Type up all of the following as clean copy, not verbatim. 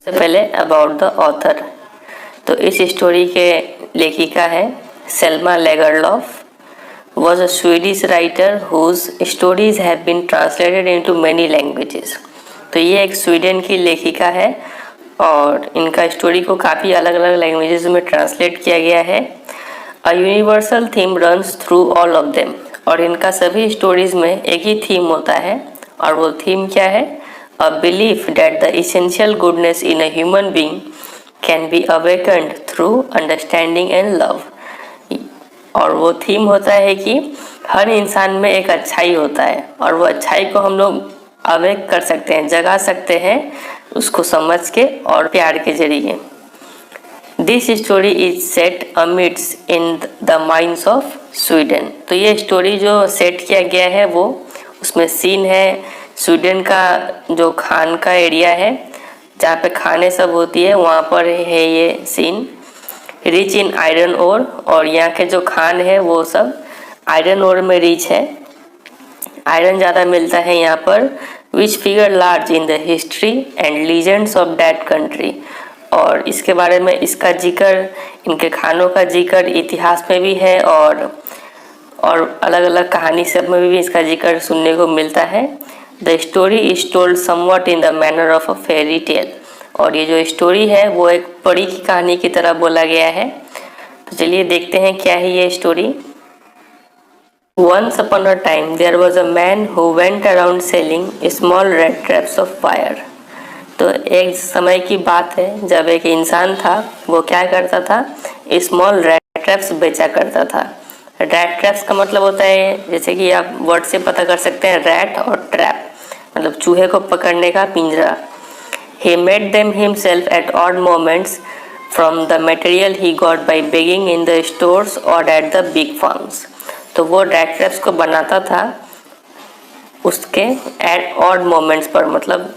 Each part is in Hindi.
सबसे पहले अबाउट द ऑथर। तो इस स्टोरी के लेखिका है Selma लेगरलॉफ। was a Swedish writer whose stories have been translated into many languages। तो ये एक स्वीडन की लेखिका है और इनका स्टोरी को काफ़ी अलग अलग लैंग्वेजेस में ट्रांसलेट किया गया है। A universal theme runs through all of them. और इनका सभी स्टोरीज में एक ही थीम होता है और वो थीम क्या है? A belief that the essential goodness in a human being can be awakened through understanding and love. और वो थीम होता है कि हर इंसान में एक अच्छाई होता है और वो अच्छाई को हम लोग अवेक कर सकते हैं, जगा सकते हैं उसको समझ के और प्यार के जरिए। This story is set amidst in the mines of Sweden. तो ये स्टोरी जो सेट किया गया है वो उसमें सीन है स्वीडन का जो खान का एरिया है जहाँ पे खाने सब होती है, वहाँ पर है ये scene. Rich in iron ore, और यहाँ के जो खान है वो सब आयरन ओर में रिच है, आयरन ज़्यादा मिलता है यहाँ पर। Which figure large in the history and legends of that country. और इसके बारे में इसका जिक्र, इनके खानों का जिक्र इतिहास में भी है और अलग अलग कहानी सब में भी इसका जिक्र सुनने को मिलता है। The story is told somewhat in the manner of a fairy tale. और ये जो स्टोरी है वो एक परी की कहानी की तरह बोला गया है। तो चलिए देखते हैं क्या है ये story. Once upon a time there was a man who went around selling small red traps of fire। तो एक समय की बात है जब एक इंसान था, वो क्या करता था? स्मॉल रेड ट्रैप्स बेचा करता था। रेड ट्रैप्स का मतलब होता है, जैसे कि आप वर्ड से पता कर सकते हैं, रैट और ट्रैप मतलब चूहे को पकड़ने का पिंजरा। He made them himself at odd moments from the material he got by begging in the stores or at the big farms। तो वो रेड ट्रैप्स को बनाता था उसके एट ऑड मोमेंट्स पर, मतलब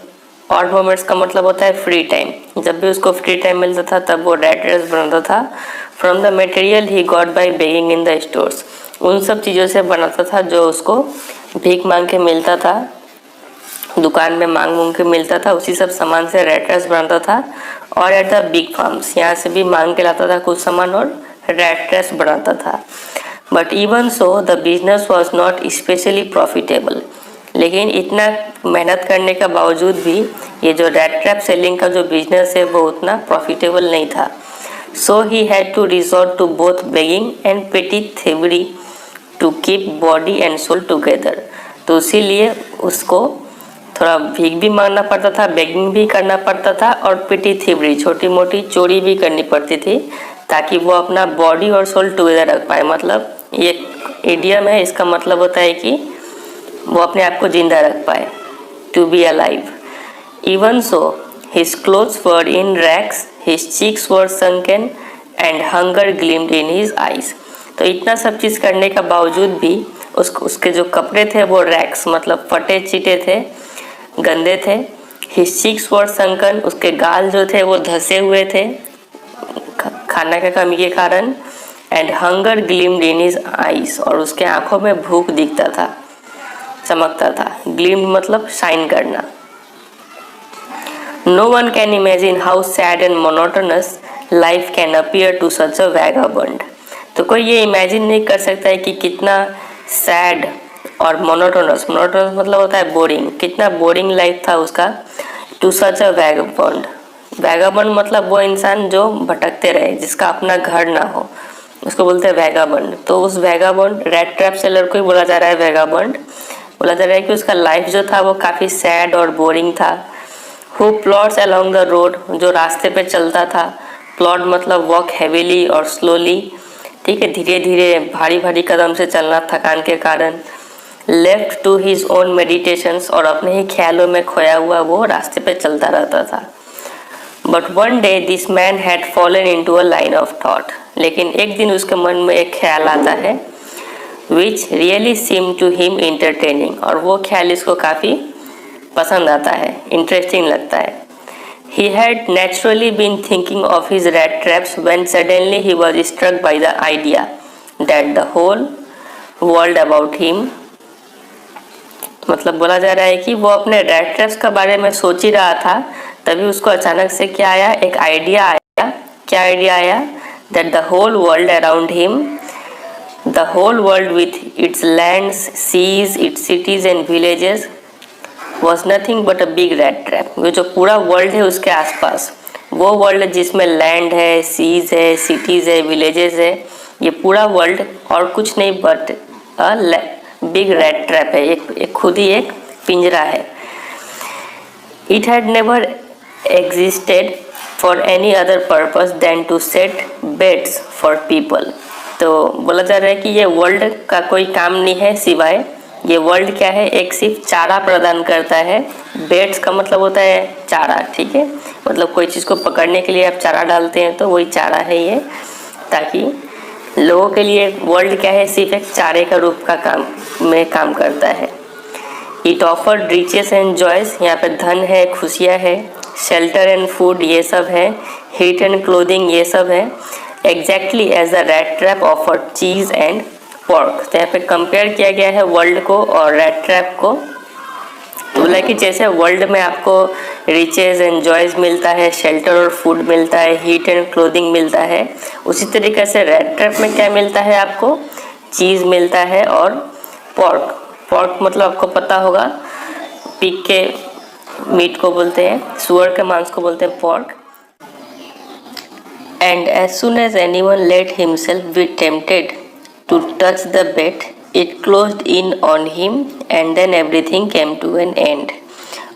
ऑड मोमेंट्स का मतलब होता है फ्री टाइम। जब भी उसको फ्री टाइम मिलता था तब वो रेड ट्रैप्स बनाता था। From the material he got by begging in the stores, उन सब चीज़ों से बनाता था जो उसको भीख मांग के मिलता था, दुकान में मांग के मिलता था, उसी सब सामान से रेड ट्रैप्स बनाता था। और एट द बिग फार्म्स, यहाँ से भी मांग के लाता था कुछ सामान और रेड ट्रैप्स बनाता था। But even so the business was not specially profitable. लेकिन इतना मेहनत करने के बावजूद भी ये जो रेड ट्रैप सेलिंग का जो बिजनेस है वो उतना प्रॉफिटेबल नहीं था। So he had to resort to both begging and petty thievery to keep body and soul together. तो इसीलिए उसको थोड़ा भीख भी मांगना पड़ता था, बेगिंग भी करना पड़ता था और पिटी थीवरी छोटी मोटी चोरी भी करनी पड़ती थी ताकि वो अपना बॉडी और सोल टुगेदर रख पाए। मतलब ये इडियम है, इसका मतलब होता है कि वो अपने आप को जिंदा रख पाए, to be alive. Even so his clothes were in rags, his cheeks were sunken and hunger gleamed in his eyes. तो इतना सब चीज़ करने का बावजूद भी उसके जो कपड़े थे वो रैक्स मतलब फटे चिटे थे, गंदे थे। हिज चीक्स वर संकन, उसके गाल जो थे वो धसे हुए थे खाना की कमी के कारण। And hunger gleamed in his eyes, और उसके आंखों में भूख दिखता था, चमकता था। ग्लिम्ड मतलब शाइन करना। No one can imagine how sad and monotonous life can appear to such a vagabond. तो कोई ये इमेजिन नहीं कर सकता है कि कितना सैड और मोनोटोनस मतलब होता है बोरिंग, कितना बोरिंग लाइफ था उसका। टू सच अ वैगाबंड, वैगाबंड मतलब वो इंसान जो भटकते रहे, जिसका अपना घर ना हो, उसको बोलते हैं वैगाबंड। तो उस वैगाबंड रेड ट्रैप सेलर को ही बोला जा रहा है वैगाबंड। बोला जा रहा है कि उसका लाइफ जो था वो काफ़ी सैड और बोरिंग था। Who plots along the road, जो रास्ते पे चलता था। प्लॉट मतलब वॉक हैवीली और स्लोली, ठीक है, धीरे धीरे भारी भारी कदम से चलना थकान के कारण। Left to his own meditations, और अपने ही ख्यालों में खोया हुआ वो रास्ते पे चलता रहता था। But one day this man had fallen into a line of thought. लेकिन एक दिन उसके मन में एक ख्याल आता है which really seem to him entertaining, और वो ख्याल इसको काफ़ी पसंद आता है, इंटरेस्टिंग लगता है। He had naturally been thinking of his rat traps when suddenly he was struck by the idea that the whole world about him, मतलब बोला जा रहा है कि वो अपने रेड ट्रैप्स के बारे में सोच ही रहा था तभी उसको अचानक से क्या आया, एक आइडिया आया। क्या आइडिया आया? That the whole world around him, the whole world with its lands, seas, its cities and villages was nothing but a big rat trap. वो जो पूरा वर्ल्ड है उसके आसपास, वो वर्ल्ड जिसमें लैंड है, सीज है, सिटीज़ है, विलेजेस है, ये पूरा वर्ल्ड और कुछ नहीं बट बिग रैट ट्रैप है, एक खुद ही एक पिंजरा है। It had never existed for any other purpose than to set baits for people. तो बोला जा रहा है कि ये वर्ल्ड का कोई काम नहीं है सिवाय, ये वर्ल्ड क्या है, एक सिर्फ चारा प्रदान करता है। बेड्स का मतलब होता है चारा, ठीक है, मतलब कोई चीज़ को पकड़ने के लिए आप चारा डालते हैं तो वही चारा है ये, ताकि लोगों के लिए वर्ल्ड क्या है, सिर्फ एक चारे का रूप का काम करता है। It offered riches and joys, यहाँ पे धन है, खुशियाँ है, शेल्टर एंड फूड ये सब है, हीट एंड क्लोथिंग ये सब है, exactly as the rat trap offered cheese and pork. तो यहाँ पे कंपेयर किया गया है वर्ल्ड को और रैट ट्रैप को। तो बोला कि जैसे वर्ल्ड में आपको रिचेस एंड जॉयज मिलता है, शेल्टर और फूड मिलता है, हीट एंड क्लोथिंग मिलता है, उसी तरीके से रैट ट्रैप में क्या मिलता है आपको, चीज़ मिलता है और पोर्क। पोर्क मतलब आपको पता होगा, पिग के मीट को बोलते हैं, सुअर के मांस को बोलते हैं pork. And as soon as anyone let himself be tempted to touch the bed, it closed in on him and then everything came to an end।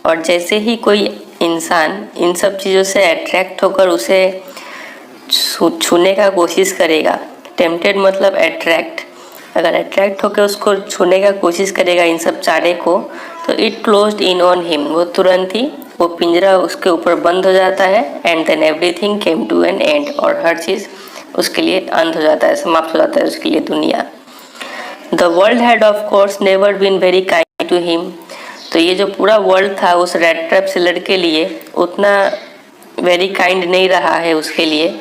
और जैसे ही कोई इंसान इन सब चीज़ों से अट्रैक्ट होकर उसे छूने का कोशिश करेगा, टेम्प्टेड मतलब अट्रैक्ट, अगर अट्रैक्ट होकर उसको छूने का कोशिश करेगा इन सब चारे को, तो it closed in on him, वो तुरंत ही वो पिंजरा उसके ऊपर बंद हो जाता है। And then everything came to an end, और हर चीज़ उसके लिए अंत हो जाता है, समाप्त हो जाता है उसके लिए दुनिया। The world had of course never been very kind to him. तो ये जो पूरा वर्ल्ड था उस रैट ट्रैप सेलर के लिए उतना वेरी काइंड नहीं रहा है उसके लिए।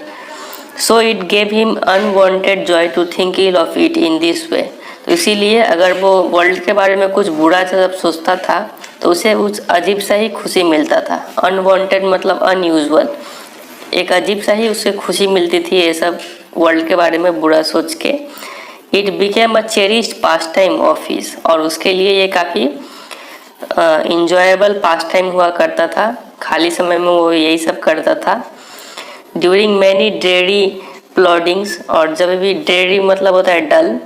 So it gave him unwonted joy to think ill of it in this way. तो इसीलिए अगर वो वर्ल्ड के बारे में कुछ बुरा जब सोचता था तो उसे उस अजीब सा ही खुशी मिलता था। अनवांटेड मतलब अनयूजुअल, एक अजीब सा ही उसे खुशी मिलती थी ये सब वर्ल्ड के बारे में बुरा सोच के। It became a cherished pass time of his, और उसके लिए ये काफ़ी इंजॉयबल पास टाइम हुआ करता था, खाली समय में वो यही सब करता था। ड्यूरिंग मैनी ड्रेरी प्लॉडिंग्स, और जब भी ड्रेरी मतलब होता है डल,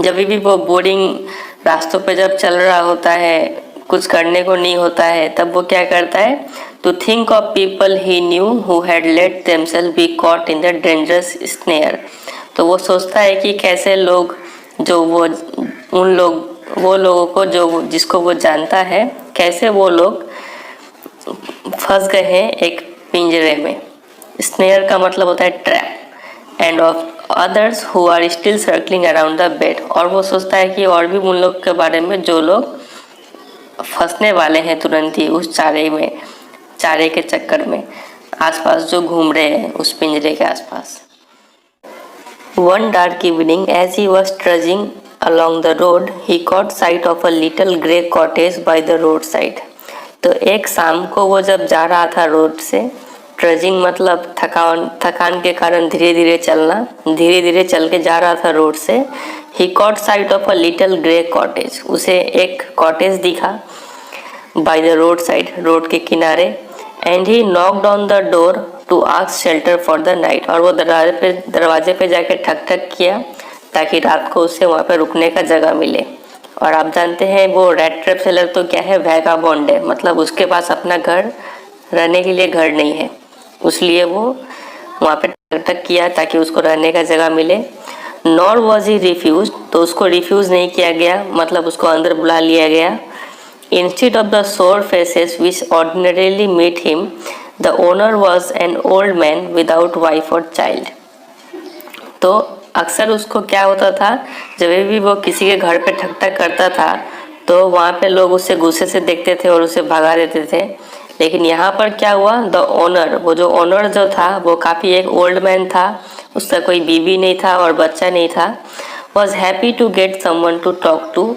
जब भी वो बोरिंग रास्तों पे जब चल रहा होता है, कुछ करने को नहीं होता है, तब वो क्या करता है, to think of people he knew who had let themselves be caught in the dangerous snare. तो वो सोचता है कि कैसे लोग जो वो लोगों को जो जिसको वो जानता है, कैसे वो लोग फंस गए हैं एक पिंजरे में। स्नेयर का मतलब होता है trap. And of others who are still circling around the bait, और वो सोचता है कि और भी उन लोग के बारे में जो लोग फंसने वाले हैं तुरंत ही उस चारे के चक्कर में, आसपास जो घूम रहे हैं उस पिंजरे के आसपास। One dark evening, as he was trudging along the road, he caught sight of a little grey cottage by the roadside। तो एक शाम को वो जब जा रहा था रोड से, ट्रजिंग मतलब थकान के कारण धीरे धीरे चलना, धीरे धीरे चल के जा रहा था रोड से। He caught sight of a little grey cottage, उसे एक कॉटेज दिखा by the road side, road के किनारे। And he knocked on the door to ask shelter for the night, और वो दरवाजे पे जाके ठक ठक किया ताकि रात को उसे वहाँ पे रुकने का जगह मिले। और आप जानते हैं वो रैट ट्रैप सेलर तो क्या है, वैगाबॉन्ड है, मतलब उसके पास अपना घर रहने के लिए घर नहीं है, इसलिए वो वहाँ पे ठक ठक किया ताकि उसको रहने का जगह मिले। नॉर वॉज ही रिफ्यूज, तो उसको रिफ्यूज़ नहीं किया गया, मतलब उसको अंदर बुला लिया गया। Instead of the sour faces which ordinarily meet him, the owner was an old man without wife or child। तो अक्सर उसको क्या होता था, जब भी वो किसी के घर पे ठक ठक करता था तो वहाँ पे लोग उसे गुस्से से देखते थे और उसे भगा देते थे। लेकिन यहाँ पर क्या हुआ, द ओनर, वो जो ओनर जो था वो काफ़ी एक ओल्ड मैन था, उसका कोई बीवी नहीं था और बच्चा नहीं था। Was happy to get someone to talk to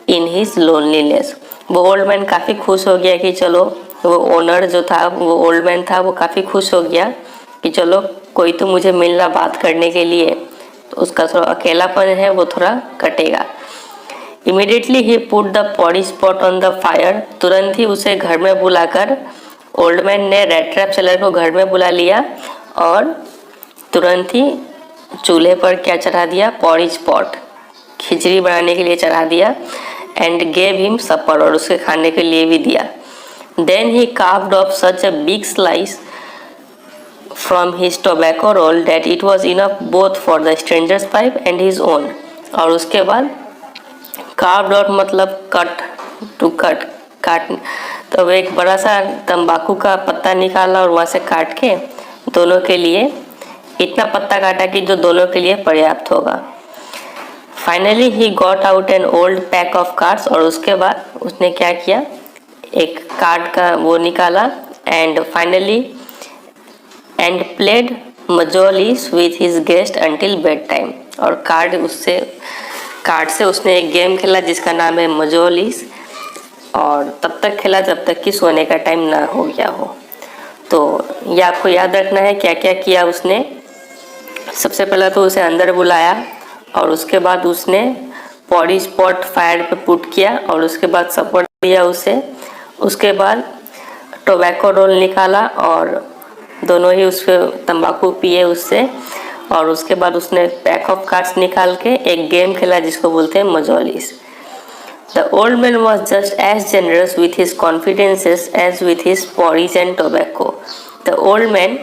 in his loneliness. वो ओल्ड मैन काफ़ी खुश हो गया कि चलो वो ओनर जो था, वो ओल्ड मैन था, वो काफ़ी खुश हो गया कि चलो कोई तो मुझे मिलना बात करने के लिए, तो उसका थोड़ा अकेलापन है वो थोड़ा कटेगा। Immediately he put the porridge pot on the fire, तुरंत ही उसे घर में बुलाकर ओल्ड मैन ने रेड ट्रैप सेलर को घर में बुला लिया और तुरंत ही चूल्हे पर क्या चढ़ा दिया, पॉरिज पॉट, खिचड़ी बनाने के लिए चढ़ा दिया। एंड गेव हिम सपर, और उसके खाने के लिए भी दिया। Then he carved off such a big slice from his tobacco roll that it was enough both for the stranger's pipe and his own। और उसके बाद carved out मतलब काट, तो एक बड़ा सा तंबाकू का पत्ता निकाला और वहाँ से काट के दोनों के लिए इतना पत्ता काटा कि जो दोनों के लिए पर्याप्त होगा। Finally he got out an old pack of cards, और उसके बाद उसने क्या किया, एक कार्ड का वो निकाला। And finally and played mjolis with his guest until bed time, और कार्ड से उसने एक गेम खेला जिसका नाम है मजोलिस, और तब तक खेला जब तक कि सोने का टाइम ना हो गया हो। तो ये आपको याद रखना है क्या क्या किया उसने। सबसे पहले तो उसे अंदर बुलाया, और उसके बाद उसने पॉरिज पॉट फायर पे पुट किया, और उसके बाद सपोर्ट दिया उसे। उसके बाद टोबैको रोल निकाला और दोनों ही उसके तंबाकू पिए उससे, और उसके बाद उसने पैक ऑफ कार्ड्स निकाल के एक गेम खेला जिसको बोलते हैं mjolis. The old man was just as generous with his confidences as with his porridge and tobacco. The old man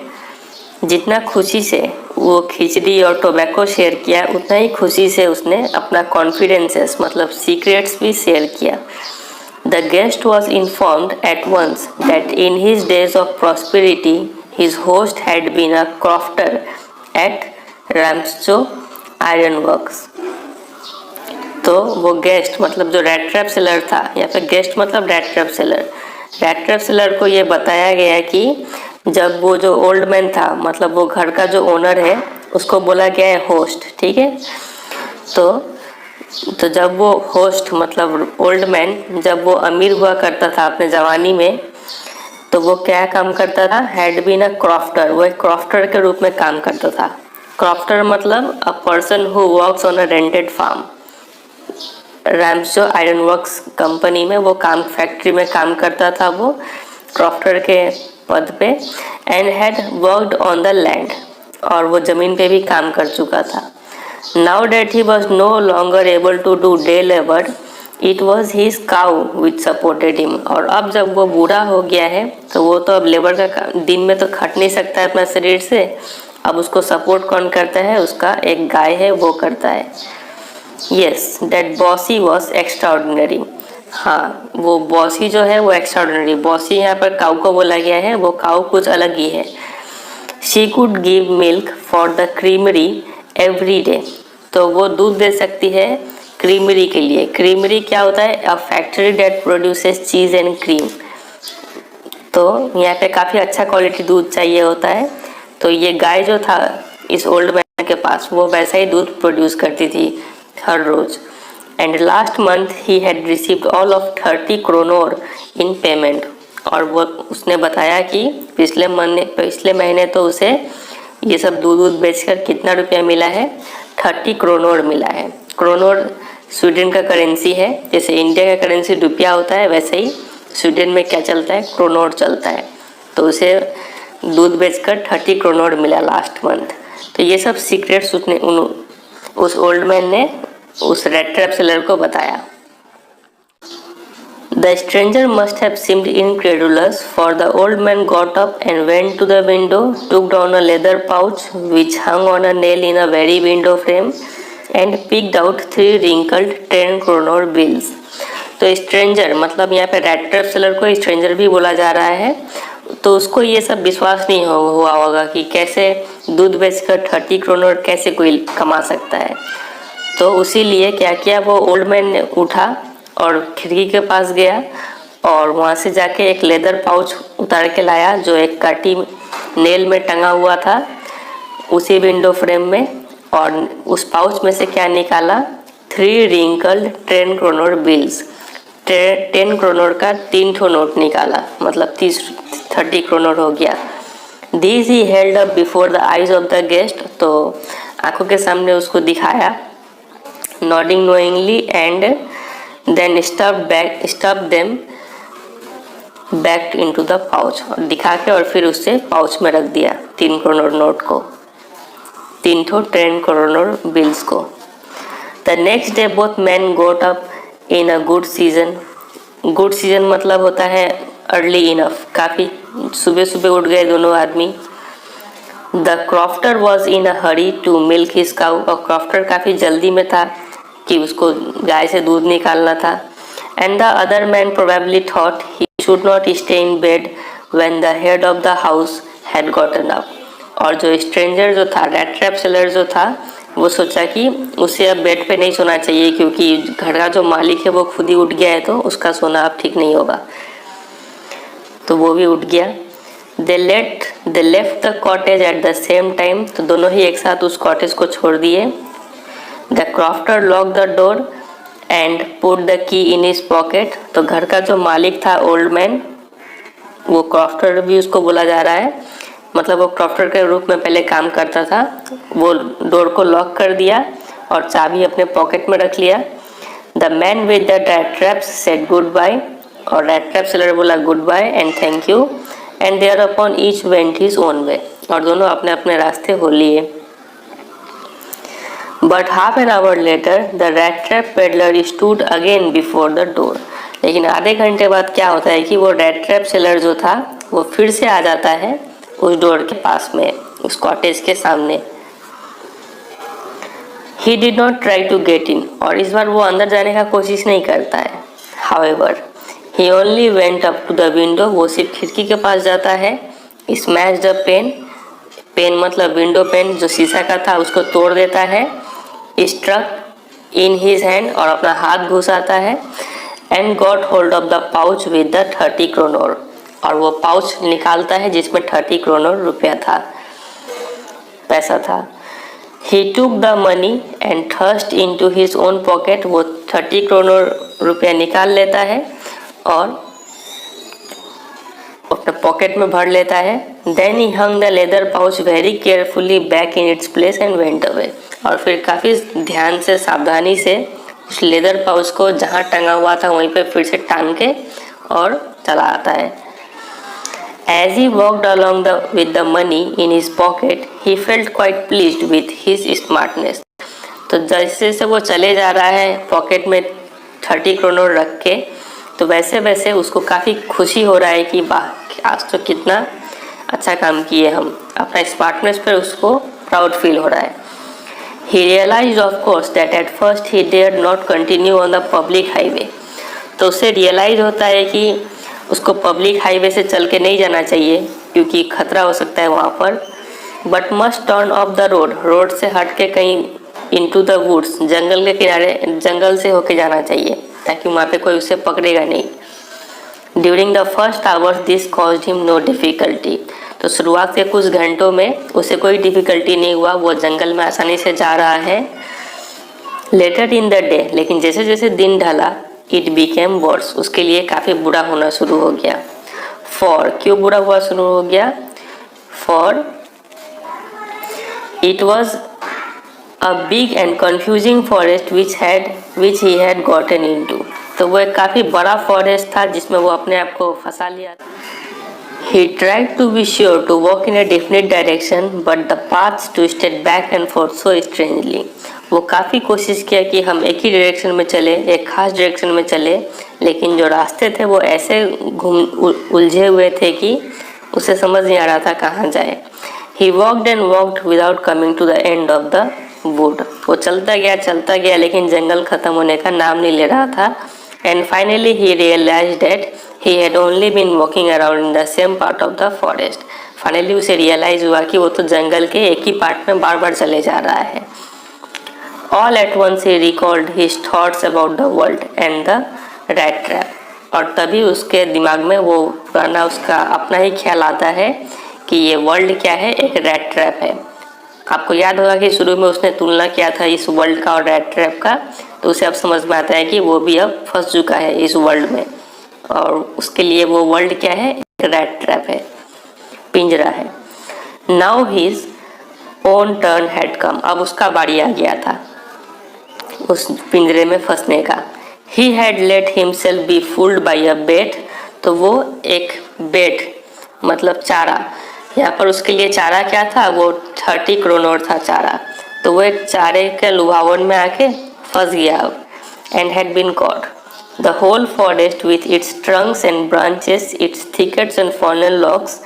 जितना खुशी से वो खिचड़ी और टोबैको शेयर किया, उतना ही खुशी से उसने अपना कॉन्फिडेंसेस मतलब सीक्रेट्स भी शेयर किया। The guest was informed at once that in his days of prosperity his host had been a crofter at Ramsjo iron works. तो वो गेस्ट मतलब जो रेड ट्रैप सेलर था, या फिर गेस्ट मतलब red trap seller, red trap seller को ये बताया गया कि जब वो जो ओल्ड मैन था, मतलब वो घर का जो ओनर है, उसको बोला गया है होस्ट, ठीक है। तो जब वो होस्ट मतलब ओल्ड मैन जब वो अमीर हुआ करता था अपने जवानी में, तो वो क्या काम करता था, हैड बीन अ क्रॉफ्टर, वो एक क्रॉफ्टर के रूप में काम करता था। क्रॉफ्टर मतलब a person who works on a rented farm. Ramsjo iron works company में वो फैक्ट्री में काम करता था वो क्रॉफ्टर के पद पे। And had worked on the land, और वो ज़मीन पे भी काम कर चुका था। Now that he was no longer able to do day labour, it was his cow which supported him. और अब जब वो बूढ़ा हो गया है तो वो तो अब लेबर का दिन में तो खट नहीं सकता है अपना शरीर से, अब उसको सपोर्ट कौन करता है, उसका एक गाय है वो करता है। Yes, that bossy was extraordinary. हाँ, वो बॉसी जो है वो एक्स्ट्राऑर्डिनरी, बॉसी यहाँ पर काऊ को बोला गया है, वो काऊ कुछ अलग ही है। She could give milk for the creamery every day, तो वो दूध दे सकती है क्रीमरी के लिए। क्रीमरी क्या होता है, a factory that produces cheese and cream. तो यहाँ पे काफ़ी अच्छा क्वालिटी दूध चाहिए होता है, तो ये गाय जो था इस ओल्ड मैन के पास, वो वैसा ही दूध प्रोड्यूस करती थी हर रोज़। And last month he had received all of 30 kronor in payment, और वो उसने बताया कि पिछले महीने तो उसे ये सब दूध बेचकर कितना रुपया मिला है, 30 क्रोनोर मिला है। क्रोनोर स्वीडन का करेंसी है, जैसे इंडिया का करेंसी रुपया होता है वैसे ही स्वीडन में क्या चलता है, क्रोनोर चलता है। तो उसे दूध बेचकर 30 क्रोनोर मिला लास्ट मंथ। तो ये सब सीक्रेट्स उस ओल्ड मैन ने उस रेड ट्रैप सेलर को बताया। The stranger must have seemed incredulous, for the old man got up and went to the window, took down a leather pouch which hung on a nail in a very window frame, and picked out 3 wrinkled 10 kroner bills. तो स्ट्रेंजर मतलब यहाँ पे रेड ट्रैप सेलर को स्ट्रेंजर भी बोला जा रहा है, तो उसको ये सब विश्वास नहीं हुआ होगा कि कैसे दूध बेचकर 30 क्रोनर कैसे कोई कमा सकता है। तो उसी लिए क्या किया, वो ओल्ड मैन ने उठा और खिड़की के पास गया और वहाँ से जाके एक लेदर पाउच उतार के लाया जो एक काटी नेल में टंगा हुआ था उसी विंडो फ्रेम में, और उस पाउच में से क्या निकाला, 3 रिंकल्ड 10 क्रोनर बिल्स। 10 करोड़ का 3 ठो नोट निकाला, मतलब 30 करोड़ हो गया। This he held up before the eyes of the guest, तो आंखों के सामने उसको दिखाया, nodding knowingly, and then stuffed them back into the pouch, और दिखा के और फिर उससे पाउच में रख दिया 3 करोड़ नोट को, 3 ठो 10 करोड़ बिल्स को। The next day both man goat up in a good season. Good season मतलब होता है अर्ली इनफ, काफ़ी सुबह सुबह उठ गए दोनों आदमी। The crofter was in a hurry to milk his cow, और क्रॉफ्टर काफ़ी जल्दी में था कि उसको गाय से दूध निकालना था। And the other man probably thought he should not stay in bed when the head of the house had gotten up, और जो स्ट्रेंजर जो था, रैट ट्रैप सेलर जो था, वो सोचा कि उसे अब बेड पे नहीं सोना चाहिए, क्योंकि घर का जो मालिक है वो खुद ही उठ गया है, तो उसका सोना अब ठीक नहीं होगा। तो वो भी उठ गया। They left the cottage at the same time, तो दोनों ही एक साथ उस कॉटेज को छोड़ दिए। The crofter lock the door and put the key in his pocket, तो घर का जो मालिक था ओल्ड मैन, वो क्रॉफ्टर भी उसको बोला जा रहा है, मतलब वो क्रॉफ्टर के रूप में पहले काम करता था, वो डोर को लॉक कर दिया और चाबी अपने पॉकेट में रख लिया। The man with the rat traps said good bye, और रैट ट्रैप सेलर बोला good bye and thank you, and thereupon each went his own way, और दोनों अपने अपने रास्ते हो लिए। But half an hour later the rat trap peddler stood again before the door, लेकिन आधे घंटे बाद क्या होता है कि वो रैट ट्रैप सेलर जो था वो फिर से आ जाता है उस डोर के पास में, उस कॉटेज के सामने। He did not try to get in, और इस बार वो अंदर जाने का कोशिश नहीं करता है। However he only went up to the window, वो सिर्फ खिड़की के पास जाता है। स्मैश द पेन, पेन मतलब विंडो पेन जो शीशा का था उसको तोड़ देता है। स्ट्रक इन हिज हैंड, और अपना हाथ घुसाता है। And got hold of the pouch with the 30 crore, और वो पाउच निकालता है जिसमें 30 करोड़ रुपया था, पैसा था। He took the money and thrust into his own pocket, वो 30 करोड़ रुपया निकाल लेता है और अपने पॉकेट में भर लेता है। Then he hung the leather pouch very carefully back in its place and went away, और फिर काफ़ी ध्यान से, सावधानी से उस लेदर पाउच को जहाँ टंगा हुआ था वहीं पे फिर से टांग के और चला आता है। As he walked along with the money in his pocket, he felt quite pleased with his smartness. तो जैसे जैसे वो चले जा रहा है पॉकेट में 30 करोड़ रख के, तो वैसे वैसे उसको काफ़ी खुशी हो रहा है कि वाह आज तो कितना अच्छा काम किए हम, अपना स्मार्टनेस पर उसको प्राउड फील हो रहा है। He realized of course that at first he dared not continue on the public highway. तो उसे रियलाइज होता है कि उसको पब्लिक हाईवे से चल के नहीं जाना चाहिए क्योंकि खतरा हो सकता है वहाँ पर। But must turn off the road, road से हट के कहीं इनटू द वुड्स, जंगल के किनारे, जंगल से होके जाना चाहिए ताकि वहाँ पे कोई उसे पकड़ेगा नहीं। During the first hours this caused him no difficulty, तो शुरुआत के कुछ घंटों में उसे कोई डिफ़िकल्टी नहीं हुआ, वो जंगल में आसानी से जा रहा है। लेटर इन द डे, लेकिन जैसे जैसे दिन ढला, इट बिकेम वर्स, उसके लिए काफ़ी बुरा होना शुरू हो गया। फॉर, क्यों बुरा हुआ शुरू हो गया? For it was a big and confusing forest which he had gotten into, तो वो एक काफ़ी बड़ा फॉरेस्ट था जिसमें वो अपने आप को फंसा लिया। He tried to be sure to walk in a definite direction, but the paths twisted back and forth so strangely. वो काफ़ी कोशिश किया कि हम एक ही डायरेक्शन में चले, एक खास डायरेक्शन में चले, लेकिन जो रास्ते थे वो ऐसे उलझे हुए थे कि उसे समझ नहीं आ रहा था कहाँ जाए। He walked and walked without coming to the end of the wood. वो चलता गया लेकिन जंगल ख़त्म होने का नाम नहीं ले रहा था। And finally he realized that he had only been walking around in the same part of the forest. Finally उसे realize हुआ कि वो तो जंगल के एक ही पार्ट में बार बार चले जा रहा है। All at once he recalled his thoughts about the world and the rat trap. और तभी उसके दिमाग में वो पुराना उसका अपना ही ख्याल आता है कि ये वर्ल्ड क्या है, एक रैट ट्रैप है, आपको याद होगा कि शुरू में उसने तुलना किया था इस वर्ल्ड का और रैट ट्रैप का, तो उसे अब समझ में आता है कि वो भी अब फंस चुका है इस वर्ल्ड में, और उसके लिए वो वर्ल्ड क्या है, एक रैट ट्रैप है, पिंजरा है। Now his own turn had come, अब उसका बारी आ गया था उस पिंजरे में फंसने का। He had let himself be fooled by a bait, तो वो एक बेट मतलब चारा, यहाँ पर उसके लिए चारा क्या था, वो 30 क्रोनोर था चारा, तो वो एक चारे के लुभावन में आके फंस गया अब। And had been caught the whole forest with its trunks and branches, its thickets and fallen logs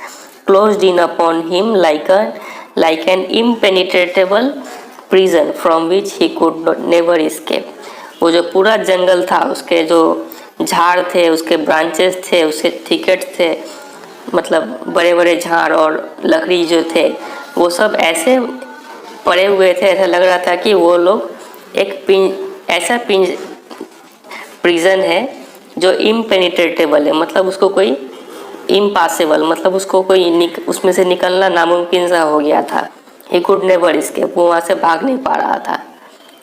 closed in upon him like an impenetrable prison from which he could never escape। वो जो पूरा जंगल था, उसके जो झाड़ थे, उसके ब्रांचेस थे, उसके थिकेट्स थे, मतलब बड़े बड़े झाड़ और लकड़ी जो थे, वो सब ऐसे पड़े हुए थे, ऐसा लग रहा था कि वो लोग एक ऐसा प्रिजन है जो इम्पेनिट्रेटेबल है, मतलब उसको कोई इम्पॉसिबल, मतलब उसको कोई उसमें से निकलना नामुमकिन सा हो गया था। ही कुड नेवर एस्केप, वो वहाँ से भाग नहीं पा रहा था,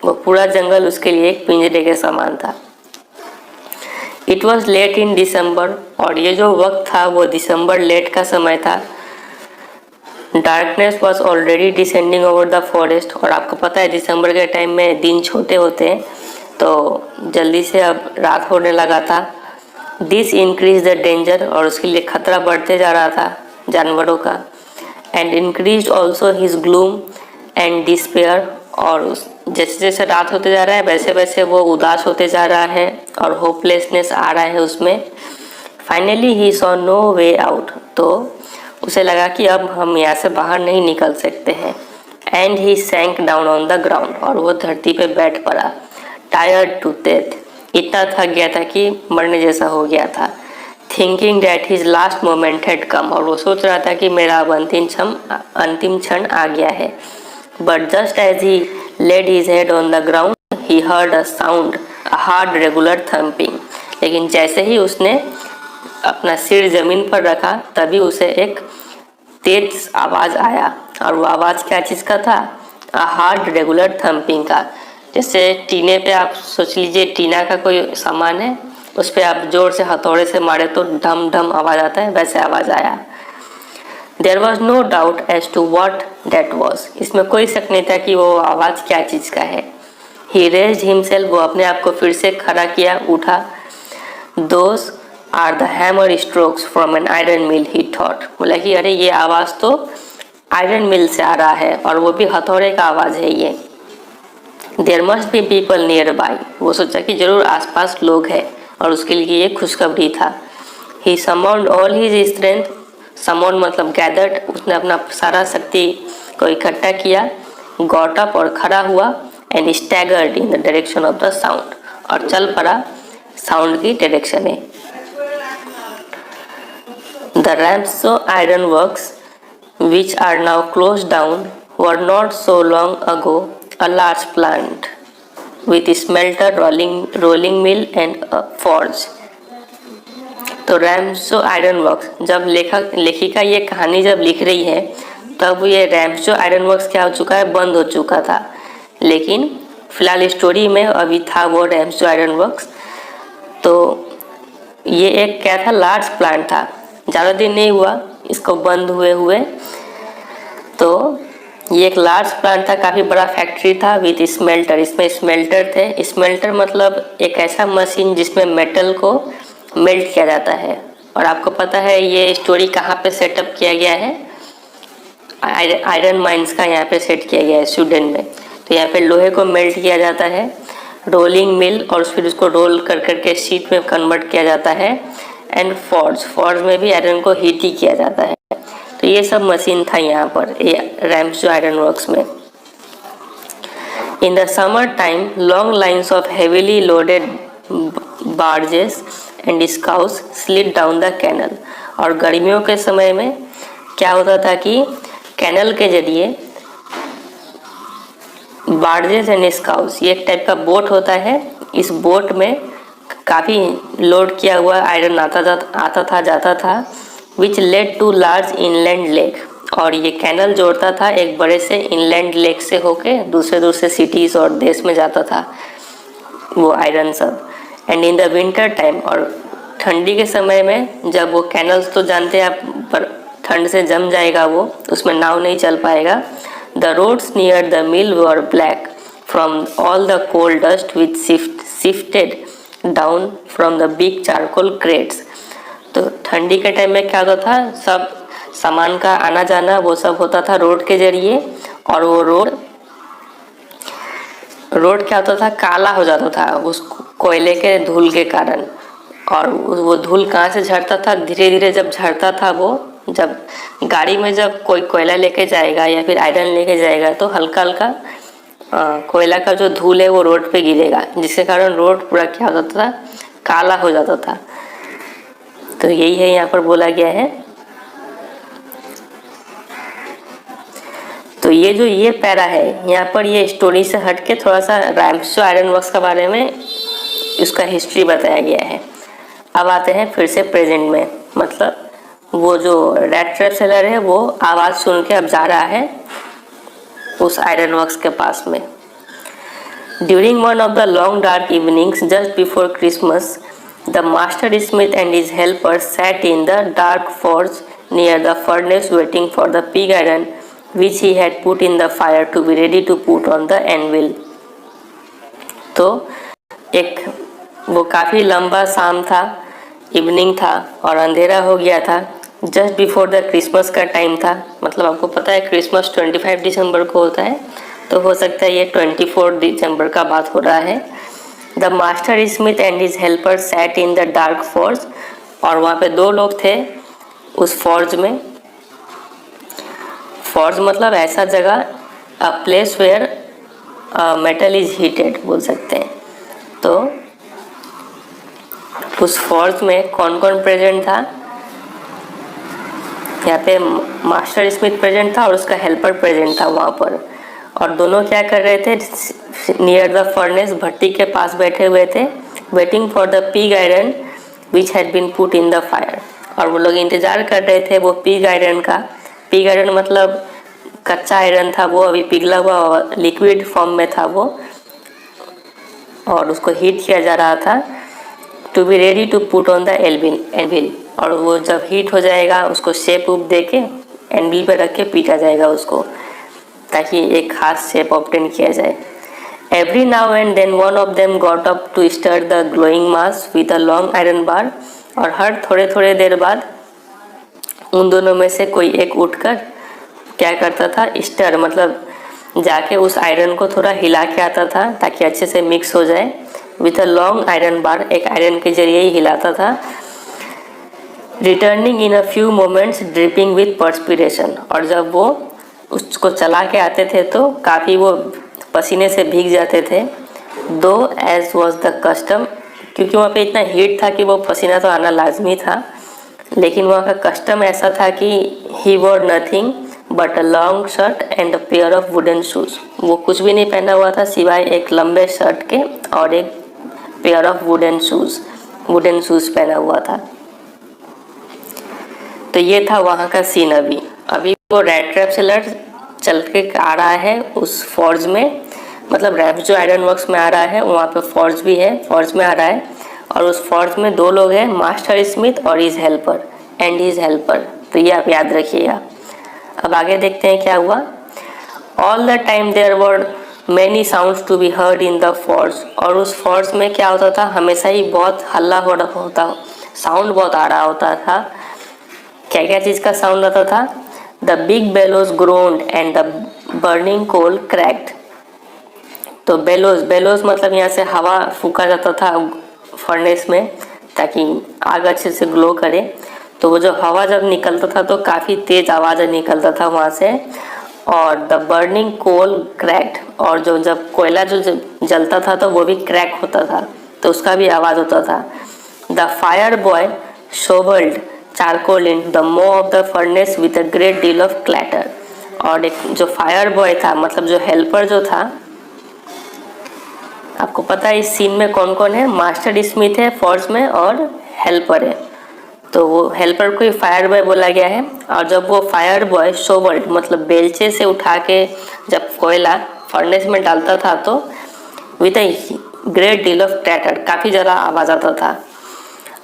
वो पूरा जंगल उसके लिए एक पिंजरे के समान था। इट वॉज लेट इन दिसंबर, और ये जो वक्त था वो दिसंबर लेट का समय था। Darkness was already descending over the forest, और आपको पता है दिसंबर के टाइम में दिन छोटे होते हैं, तो जल्दी से अब रात होने लगा था। दिस इंक्रीज द डेंजर, और उसके लिए खतरा बढ़ते जा रहा था जानवरों का। And increase also his gloom and despair, और जैसे जैसे रात होते जा रहा है वैसे वैसे वो उदास होते जा रहा है और होपलेसनेस आ रहा है उसमें। Finally he saw no way out, तो उसे लगा कि अब हम यहाँ से बाहर नहीं निकल सकते हैं। And he sank down on the ground, और वो धरती पे बैठ पड़ा, टायर्ड टू डेथ, इतना थक गया था कि मरने जैसा हो गया था। Thinking that his last moment had come, और वो सोच रहा था कि मेरा अब अंतिम क्षण आ गया है। But just as he laid his head on the ground he heard a sound, a hard regular thumping. लेकिन जैसे ही उसने अपना सिर जमीन पर रखा तभी उसे एक तेज आवाज़ आया, और वो आवाज़ क्या चीज़ का था, अ हार्ड रेगुलर थम्पिंग का। जैसे टीने पे आप सोच लीजिए, टीना का कोई सामान है, उस पर आप जोर से हथौड़े से मारे तो ढम ढम आवाज़ आता है, वैसे आवाज़ आया। There was no doubt as to what that was, इसमें कोई शक नहीं था कि वो आवाज़ क्या चीज़ का है। ही रेज्ड हिमसेल्फ, वो अपने आप को फिर से खड़ा किया, उठा। Those are the hammer strokes from an iron mill, he thought, बोला कि अरे ये आवाज़ तो आयरन मिल से आ रहा है, और वो भी हथौड़े का आवाज़ है ये। There must be people nearby, वो सोचा कि जरूर आसपास लोग हैं, और उसके लिए ये खुशखबरी था। ही समाउंड ऑल हिज स्ट्रेंथ, समाउंड मतलब गैदर्ड, उसने अपना सारा शक्ति को इकट्ठा किया, गॉट अप और खड़ा हुआ, and staggered in the direction of the sound, और चल पड़ा साउंड की डायरेक्शन में। The Ramsjo iron works which are now closed down were not so long ago a large plant with smelter, rolling mill and a forge। तो रैम्सो आयरन वर्क्स, जब लेखिका ये कहानी जब लिख रही है तब ये रैम्सो आयरन वर्क्स क्या हो चुका है, बंद हो चुका था, लेकिन फिलहाल स्टोरी में अभी था वो रैम्सो आयरन वर्क्स। तो ये एक क्या था, लार्ज प्लांट था, ज़्यादा दिन नहीं हुआ इसको बंद हुए। तो ये एक लार्ज प्लांट था, काफ़ी बड़ा फैक्ट्री था विथ स्मेल्टर, इसमें स्मेल्टर थे। स्मेल्टर मतलब एक ऐसा मशीन जिसमें मेटल को मेल्ट किया जाता है। और आपको पता है ये स्टोरी कहाँ पे सेटअप किया गया है, आयरन माइंस का यहाँ पे सेट किया गया है स्वीडन में। तो यहाँ पे लोहे को मेल्ट किया जाता है, रोलिंग मिल, और फिर उसको रोल कर करके शीट में कन्वर्ट किया जाता है, एंड फॉर्ज में भी आयरन को हीट ही किया जाता है। तो ये सब मशीन था यहाँ पर ये रैम्सो आयरन वर्क्स में। In the summer time long lines of heavily loaded barges and scows slid down the canal, और गर्मियों के समय में क्या होता था कि कैनल के जरिए बार्जेस एंड स्काउस, ये एक टाइप का बोट होता है, इस बोट में काफ़ी लोड किया हुआ आयरन आता था जाता था, which led to large inland lake, और ये कैनल जोड़ता था एक बड़े से इनलैंड लेक से होके दूसरे सिटीज़ और देश में जाता था वो आयरन सब। And in the winter time, और ठंडी के समय में जब वो कैनल्स तो जानते हैं आप, पर ठंड से जम जाएगा वो, उसमें नाव नहीं चल पाएगा। The roads near the mill were black from all the coal dust which shifted down from the big charcoal crates. तो ठंडी के टाइम में क्या होता था, सब सामान का आना जाना वो सब होता था रोड के जरिए, और वो रोड क्या होता था, काला हो जाता था उस कोयले के धूल के कारण। और वो धूल कहाँ से झड़ता था, धीरे धीरे जब झड़ता था वो, जब गाड़ी में जब कोई कोयला लेके जाएगा या फिर आयरन लेके जाएगा तो हल्का हल्का कोयला का जो धूल है वो रोड पे गिरेगा, जिसके कारण रोड पूरा क्या हो जाता था, काला हो जाता था। तो यही है यहाँ पर बोला गया है। तो ये पैरा है यहाँ पर, ये स्टोरी से हट के थोड़ा सा रैम्सो आयरन वर्क्स के बारे में उसका हिस्ट्री बताया गया है। अब आते हैं फिर से प्रेजेंट में, मतलब वो जो रेड ट्रैप सेलर है वो आवाज़ सुन के अब जा रहा है उस आयरन वर्क्स के पास में। During one of the long dark evenings just before Christmas, the master Smith and his helper sat in the dark forge near the furnace waiting for the pig iron which he had put in the fire to be ready to put on the anvil। तो एक वो काफ़ी लंबा शाम था, इवनिंग था और अंधेरा हो गया था, जस्ट बिफोर द क्रिसमस का टाइम था। मतलब आपको पता है क्रिसमस 25 दिसंबर को होता है, तो हो सकता है ये 24 दिसंबर का बात हो रहा है। The master Smith and his helper sat in the dark forge, और वहाँ पे दो लोग थे उस फोर्ज में। फोर्ज मतलब ऐसा जगह, a place where metal is heated बोल सकते हैं। तो उस फोर्ज में कौन कौन प्रेजेंट था, यहाँ पे मास्टर स्मिथ प्रेजेंट था और उसका हेल्पर प्रेजेंट था वहाँ पर। और दोनों क्या कर रहे थे, नियर द फर्नेस, भट्टी के पास बैठे हुए थे, waiting for the pig iron which had been put in the fire. और वो लोग इंतज़ार कर रहे थे वो पिग आयरन का। पिग आयरन मतलब कच्चा आयरन था, वो अभी पिघला हुआ लिक्विड फॉर्म में था वो, और उसको हीट किया जा रहा था to be ready to put on the anvil. और वो जब हीट हो जाएगा उसको शेप उप दे के एनविल पर रख के पीटा जाएगा उसको, ताकि एक खास शेप ऑब्टेन किया जाए। Every now and then one of them got up to stir the glowing mass with a long iron bar. और हर थोड़े देर बाद उन दोनों में से कोई एक उठकर क्या करता था, स्टर मतलब जाके उस आयरन को थोड़ा हिला के आता था ताकि अच्छे से मिक्स हो जाए। विथ अ लॉन्ग आयरन बार, एक आयरन के जरिए ही हिलाता था। Returning in a few moments dripping with perspiration, और जब वो उसको चला के आते थे तो काफ़ी वो पसीने से भीग जाते थे। दो एज वॉज द कस्टम, क्योंकि वहाँ पे इतना हीट था कि वो पसीना तो आना लाजमी था, लेकिन वहाँ का कस्टम ऐसा था कि he wore nothing but a long shirt and a pair of wooden shoes. वो कुछ भी नहीं पहना हुआ था सिवाय एक लंबे शर्ट के और एक पेयर ऑफ वुडन शूज़ पहना हुआ था। तो ये था वहाँ का सीन। अभी वो रेड ट्रैप सेलर चल के आ रहा है उस फोर्ज में, मतलब रैम्सो आयरन वर्क्स में आ रहा है, वहाँ पे फोर्ज भी है, फोर्ज में आ रहा है। और उस फोर्ज में दो लोग हैं, मास्टर स्मिथ और हिज हेल्पर। तो ये आप याद रखिएगा। अब आगे देखते हैं क्या हुआ। All the time there were many sounds to be heard in the forge, और उस फोर्ज में क्या होता था, हमेशा ही बहुत हल्ला होता, साउंड बहुत आ रहा होता था। क्या क्या चीज़ का साउंड आता था, the big bellows groaned and the burning coal cracked. तो बेलोज मतलब यहाँ से हवा फूका जाता था फर्नेस में ताकि आग अच्छे से ग्लो करे। तो वो जो हवा जब निकलता था तो काफ़ी तेज़ आवाज़ निकलता था वहाँ से। और द बर्निंग कोल क्रैक्ड, और जो जब कोयला जो जलता था तो वो भी क्रैक होता था, तो उसका भी आवाज़ होता था। The fire boy shovelled charcoal in the maw of the furnace with a great deal of clatter. और एक जो फायर बॉय था, मतलब जो हेल्पर जो था, आपको पता है इस सीन में कौन कौन है, मास्टर स्मिथ है फोर्ज में और हेल्पर है। तो वो हेल्पर को ही फायर बॉय बोला गया है। और जब वो फायर बॉय शोवल्ड मतलब बेलचे से उठा के जब कोयला फर्नेस में डालता था तो with a great deal of clatter, काफ़ी ज़्यादा आवाज़ आता था।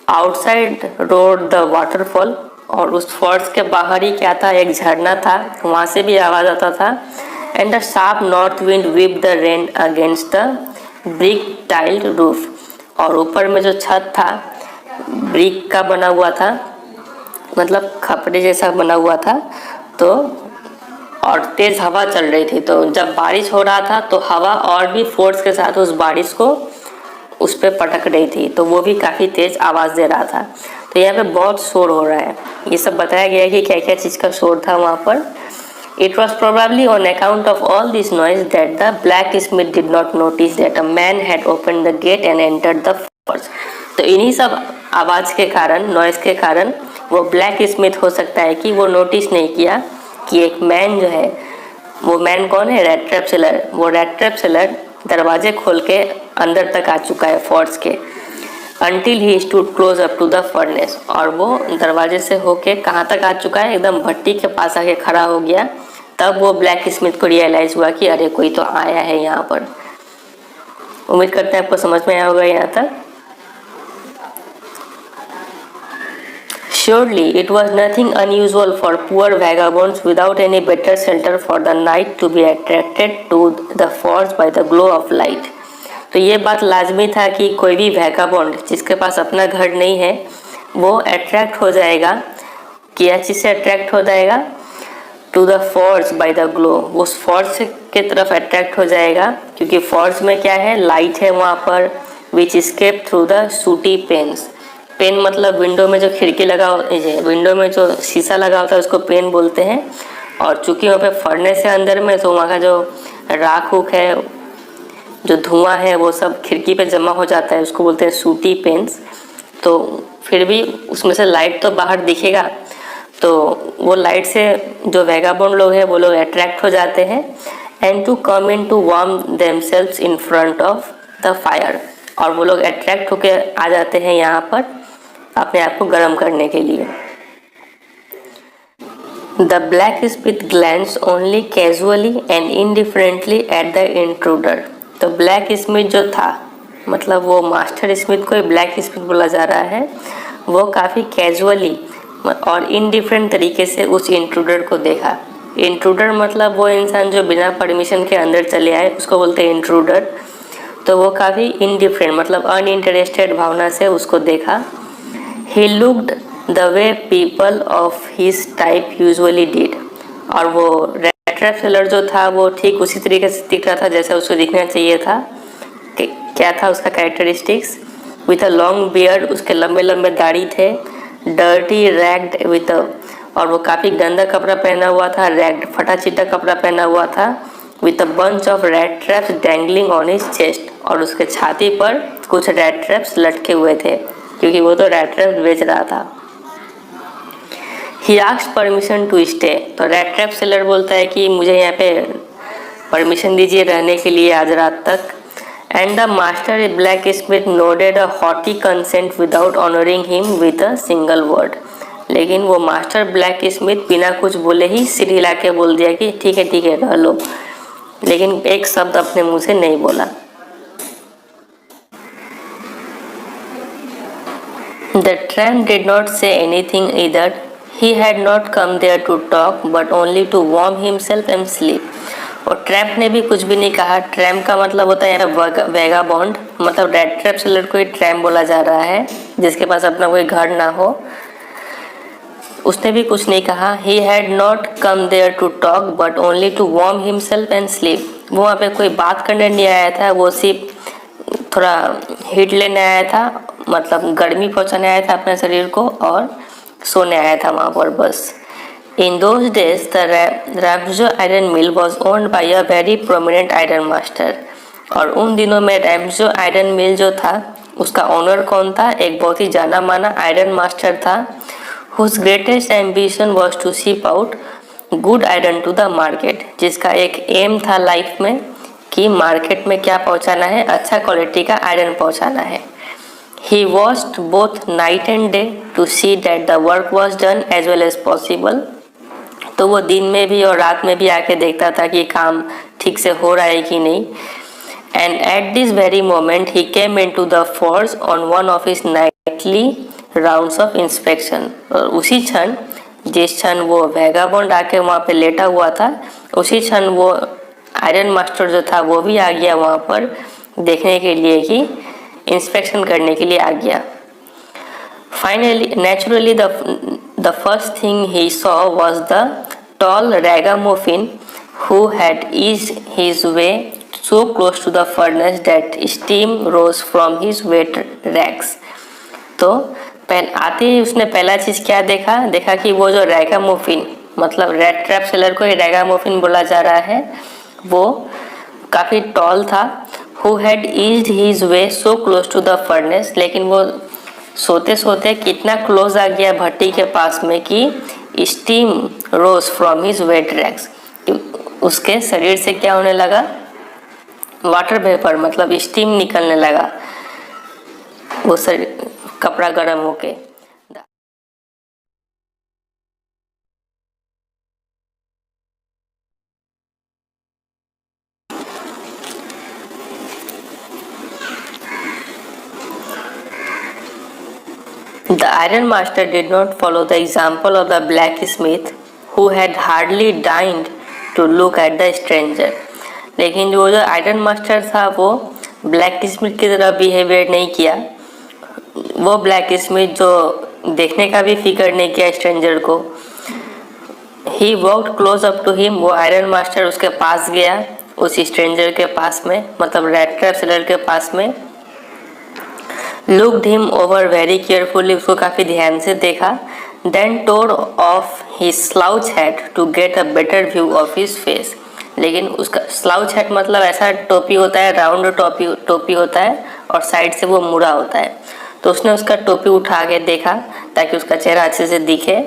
आउटसाइड रोड द वाटरफॉल, और उस फॉल्स के बाहर ही क्या था, एक झरना था, वहाँ से भी आवाज़ आता था। And the sharp north wind whip the rain against the brick tiled roof, और ऊपर में जो छत था ब्रिक का बना हुआ था, मतलब खपड़े जैसा बना हुआ था, तो और तेज़ हवा चल रही थी। तो जब बारिश हो रहा था तो हवा और भी फोर्स के साथ उस बारिश को उस पर पटक रही थी, तो वो भी काफ़ी तेज़ आवाज़ दे रहा था। तो यहाँ पे बहुत शोर हो रहा है। ये सब बताया गया है कि क्या क्या चीज़ का शोर था वहाँ पर। It was probably on account of all this noise that the blacksmith did not notice that a man had open the gate and entered the forge. तो इन्हीं सब आवाज़ के कारण, नॉइज़ के कारण वो ब्लैक स्मिथ हो सकता है कि वो नोटिस नहीं किया कि एक मैन जो है, वो मैन कौन है, रेड ट्रैप सेलर, वो रेड ट्रैप सेलर दरवाजे खोल के अंदर तक आ चुका है फोर्ट्स के। Until he stood close up to the furnace, और वो दरवाजे से होके कहाँ तक आ चुका है, एकदम भट्टी के पास आके खड़ा हो गया। तब वो ब्लैक स्मिथ को रियलाइज हुआ कि अरे कोई तो आया है यहाँ पर। उम्मीद करते हैं आपको समझ में आया होगा यहाँ तक। Surely it was nothing unusual for poor vagabonds without any better shelter for the night to be attracted to the forge by the glow of light। तो ये बात लाजमी था कि कोई भी वैगाबॉन्ड जिसके पास अपना घर नहीं है वो अट्रैक्ट हो जाएगा। क्या चीज़ से अट्रैक्ट हो जाएगा? To the forge by the glow, उस फॉर्ज के तरफ अट्रैक्ट हो जाएगा, क्योंकि फॉर्ज में क्या है, लाइट है वहाँ पर, which escape through the sooty panes. Pane मतलब विंडो में जो खिड़की लगा, विंडो में जो शीशा लगा होता है उसको पेन बोलते हैं। और चूंकि वहाँ पे फर्नेस है अंदर में, तो वहाँ का जो राख उख है, जो धुआं है, वो सब खिड़की पे जमा हो जाता है, उसको बोलते हैं सूटी पेन्स। तो फिर भी उसमें से लाइट तो बाहर दिखेगा, तो वो लाइट से जो वैगाबॉन्ड लोग हैं वो लोग अट्रैक्ट हो जाते हैं। And to come in to warm themselves in front of the fire, और वो लोग अट्रैक्ट होके आ जाते हैं यहाँ पर अपने आप को गर्म करने के लिए। The blacksmith glance only casually and indifferently at the intruder. तो ब्लैक स्मिथ जो था, मतलब वो मास्टर स्मिथ को ही ब्लैक स्मिथ बोला जा रहा है, वो काफ़ी कैजुअली और इनडिफरेंट तरीके से उस इंट्रूडर को देखा। इंट्रूडर मतलब वो इंसान जो बिना परमिशन के अंदर चले आए, उसको बोलते हैं इंट्रूडर। तो वो काफ़ी इनडिफरेंट मतलब अनइंटरेस्टेड भावना से उसको देखा। He looked the way people of his type usually did, और वो रेड ट्रैप सेलर जो था वो ठीक उसी तरीके से दिख रहा था जैसे उसको दिखना चाहिए था। क्या था उसका characteristics? With a long beard, उसके लंबे लंबे दाढ़ी थे। डर्टी रैग्ड विथ, और वो काफ़ी गंदा कपड़ा पहना हुआ था, रैग्ड फटा चिटा कपड़ा पहना हुआ था। With a bunch of red traps dangling on his chest, और उसके छाती पर कुछ रेड ट्रैप्स लटके हुए थे, क्योंकि वो तो रेड ट्रैप्स बेच रहा था। He asked permission to stay, तो रेड ट्रैप सेलर बोलता है कि मुझे यहाँ पे परमिशन दीजिए रहने के लिए आज रात तक। And the master black Smith nodded a haughty consent without honouring him with a single word. लेकिन वो मास्टर ब्लैक स्मिथ बिना कुछ बोले ही सिर हिला के बोल दिया कि ठीक है रह लो, लेकिन एक शब्द अपने मुंह से नहीं बोला। The tramp did not say anything either. He had not come there to talk, but only to warm himself and sleep. और ट्रैम्प ने भी कुछ भी नहीं कहा। ट्रैम्प का मतलब होता है वैगाबॉन्ड, मतलब रेड ट्रैप सेलर को ही ट्रैम्प बोला जा रहा है, जिसके पास अपना कोई घर ना हो। उसने भी कुछ नहीं कहा। He had not come there to talk, but only to warm himself and sleep. वो वहाँ पे कोई बात करने नहीं आया था, वो सिर्फ थोड़ा हीट लेने आया था, मतलब गर्मी पहुँचाने आया था अपने शरीर को, और सोने आया था वहाँ पर बस। In those days the Ramsjo iron mill was owned by a very prominent iron master. और उन दिनों में रैम्सो आयरन मिल जो था उसका ओनर कौन था? एक बहुत ही जाना माना आयरन मास्टर था। Whose greatest ambition was to ship out good iron to the market, जिसका एक एम था लाइफ में कि मार्केट में क्या पहुंचाना है, अच्छा क्वालिटी का आयरन पहुंचाना है। He watched both night and day to see that the work was done as well as possible. तो वो दिन में भी और रात में भी आके देखता था कि काम ठीक से हो रहा है कि नहीं. And at this very moment he came into the forge on one of his nightly rounds of inspection. और उसी क्षण, जिस क्षण वो वैगाबॉन्ड आके वहाँ पे लेटा हुआ था, उसी क्षण वो आयरन मास्टर जो था वो भी आ गया वहाँ पर देखने के लिए, कि इंस्पेक्शन करने के लिए आ गया. Finally, naturally, the first thing he saw was the tall ragamuffin who had eased his way so close to the furnace that steam rose from his wet rags. तो आते ही उसने पहला चीज़ क्या देखा कि वो जो रैगामुफिन, मतलब रेड ट्रैप सेलर को रैगामुफिन बोला जा रहा है, वो काफ़ी टॉल था. Who had eased his way so close to the furnace, लेकिन वो सोते सोते कितना क्लोज आ गया भट्टी के पास में कि steam rose from his wet rags, उसके शरीर से क्या होने लगा, वाटर वेपर, मतलब स्टीम निकलने लगा वो कपड़ा गर्म होके. The iron master did not follow the example of the blacksmith who had hardly deigned to look at the stranger. लेकिन वो जो आयरन मास्टर था वो ब्लैक स्मिथ की तरह बिहेवियर नहीं किया. वो ब्लैक स्मिथ जो देखने का भी फिक्र नहीं किया स्ट्रेंजर को. He walked close up to him. वो आयरन मास्टर उसके पास गया, उस स्ट्रेंजर के पास में, मतलब रेड ट्रैप सेलर के पास में. Looked him over very carefully, उसको काफ़ी ध्यान से देखा. Then tore off his slouch hat to get a better view of his face. लेकिन उसका स्लाउच हैट मतलब ऐसा टोपी होता है, राउंड टोपी होता है और साइड से वो मुड़ा होता है. तो उसने उसका टोपी उठा के देखा ताकि उसका चेहरा अच्छे से दिखे,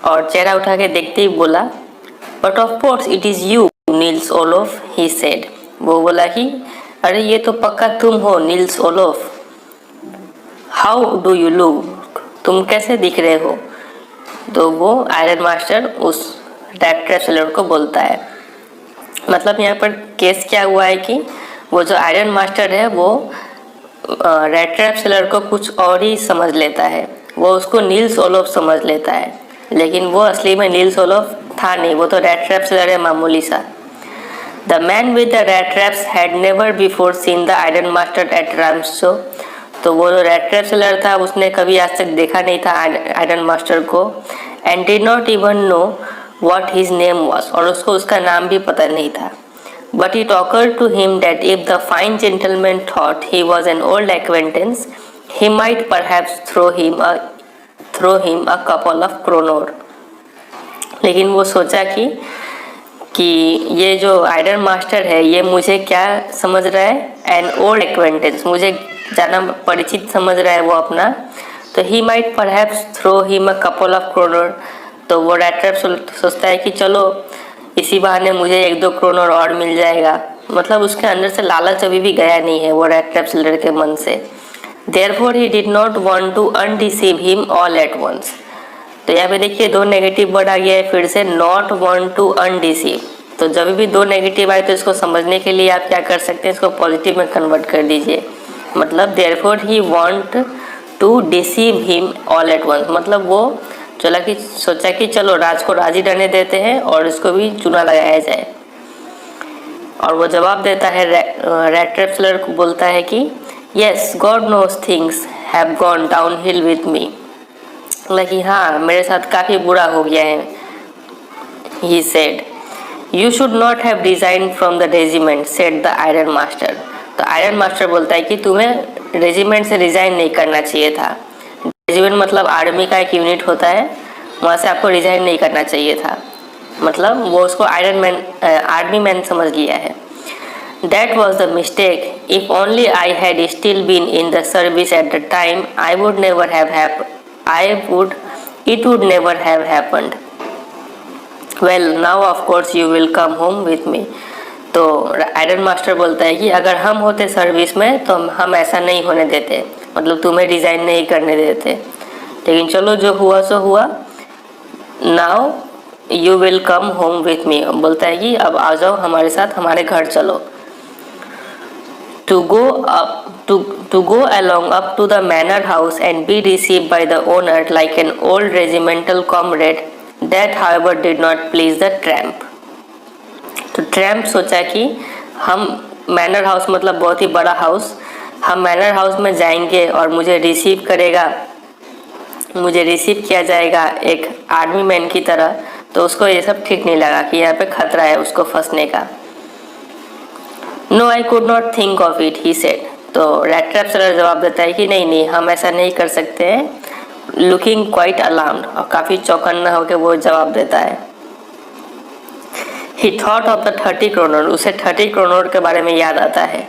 और चेहरा उठा के देखते ही बोला, but of course it is you Niels Olaf, he said. वो बोला कि अरे ये तो पक्का तुम हो Niels Olaf. How do you look, तुम कैसे दिख रहे हो. तो वो आयरन मास्टर उस रेड ट्रैप सेलर को बोलता है. मतलब यहाँ पर केस क्या हुआ है कि वो जो आयरन मास्टर है वो रेड ट्रैप सेलर को कुछ और ही समझ लेता है. वो उसको नील्स ओलोफ समझ लेता है, लेकिन वो असली में नील्स ओलोफ था नहीं, वो तो रेड ट्रैप सेलर है मामूली सा. The man with the red traps had never before seen the iron master at Ramsjo. तो वो जो रेड ट्रैप सेलर था उसने कभी आज तक देखा नहीं था आयरन मास्टर को. And did not even know what his name was, और उसको उसका नाम भी पता नहीं था. But it occurred to him that if the fine gentleman thought he was an old acquaintance he might perhaps throw him a couple of kronor. लेकिन वो सोचा कि ये जो आयरन मास्टर है ये मुझे क्या समझ रहा है, एन ओल्ड एक्वेंटेंस, मुझे जाना परिचित समझ रहा है वो अपना. तो he might perhaps throw him a couple of kronor. तो वो रेड ट्रैप सोचता है कि चलो इसी बहाने मुझे 1-2 क्रोनर और मिल जाएगा. मतलब उसके अंदर से लालच अभी भी गया नहीं है वो रेड ट्रैप सेलर के मन से. Therefore he did not want to undeceive him all at once. तो यहाँ पे देखिए 2 नेगेटिव वर्ड आ गया है फिर से, नॉट वांट टू अनडिसीव. तो जब भी 2 नेगेटिव आए तो इसको समझने के लिए आप क्या कर सकते हैं, इसको पॉजिटिव में कन्वर्ट कर दीजिए. मतलब therefore he want to deceive him all at once, मतलब वो सोचा कि चलो राज को राजी रहने देते हैं और इसको भी चूना लगाया जाए. और वो जवाब देता है, रेड ट्रैप सेलर को बोलता है कि yes God knows things have gone downhill with me. कि हाँ मेरे साथ काफ़ी बुरा हो गया है. He said you should not have resign from the regiment said the iron master. तो आयरन मास्टर बोलता है कि तुम्हें रेजिमेंट से रिजाइन नहीं करना चाहिए था. रेजिमेंट मतलब आर्मी का एक यूनिट होता है, वहाँ से आपको रिजाइन नहीं करना चाहिए था. मतलब वो उसको आर्मी मैन समझ लिया है. That was the mistake. If only I had still been in the service at the time it would never have happened. Well, now of course you will come home with me. तो आयरन मास्टर बोलता है कि अगर हम होते सर्विस में तो हम ऐसा नहीं होने देते. मतलब तुम्हें डिज़ाइन नहीं करने देते। लेकिन चलो जो हुआ सो हुआ। Now you will come home with me, बोलता है कि अब आ जाओ हमारे साथ, हमारे घर चलो। To go along up to the manor house and be received by the owner like an old regimental comrade, that however did not please the tramp। तो ट्रैम्प सोचा कि हम मैनर हाउस मतलब बहुत ही बड़ा हाउस, हम मैनर हाउस में जाएंगे और मुझे रिसीव किया जाएगा एक आर्मी मैन की तरह, तो उसको ये सब ठीक नहीं लगा कि यहाँ पे खतरा है उसको फंसने का। No I could not think of it he said. तो रैट ट्रैप सेलर जवाब देता है कि नहीं नहीं, हम ऐसा नहीं कर सकते हैं। लुकिंग क्वाइट अलार्म्ड, और काफ़ी चौकन्ना होकर वो जवाब देता है। He thought of the 30 crore, उसे 30 करोड़ के बारे में याद आता है।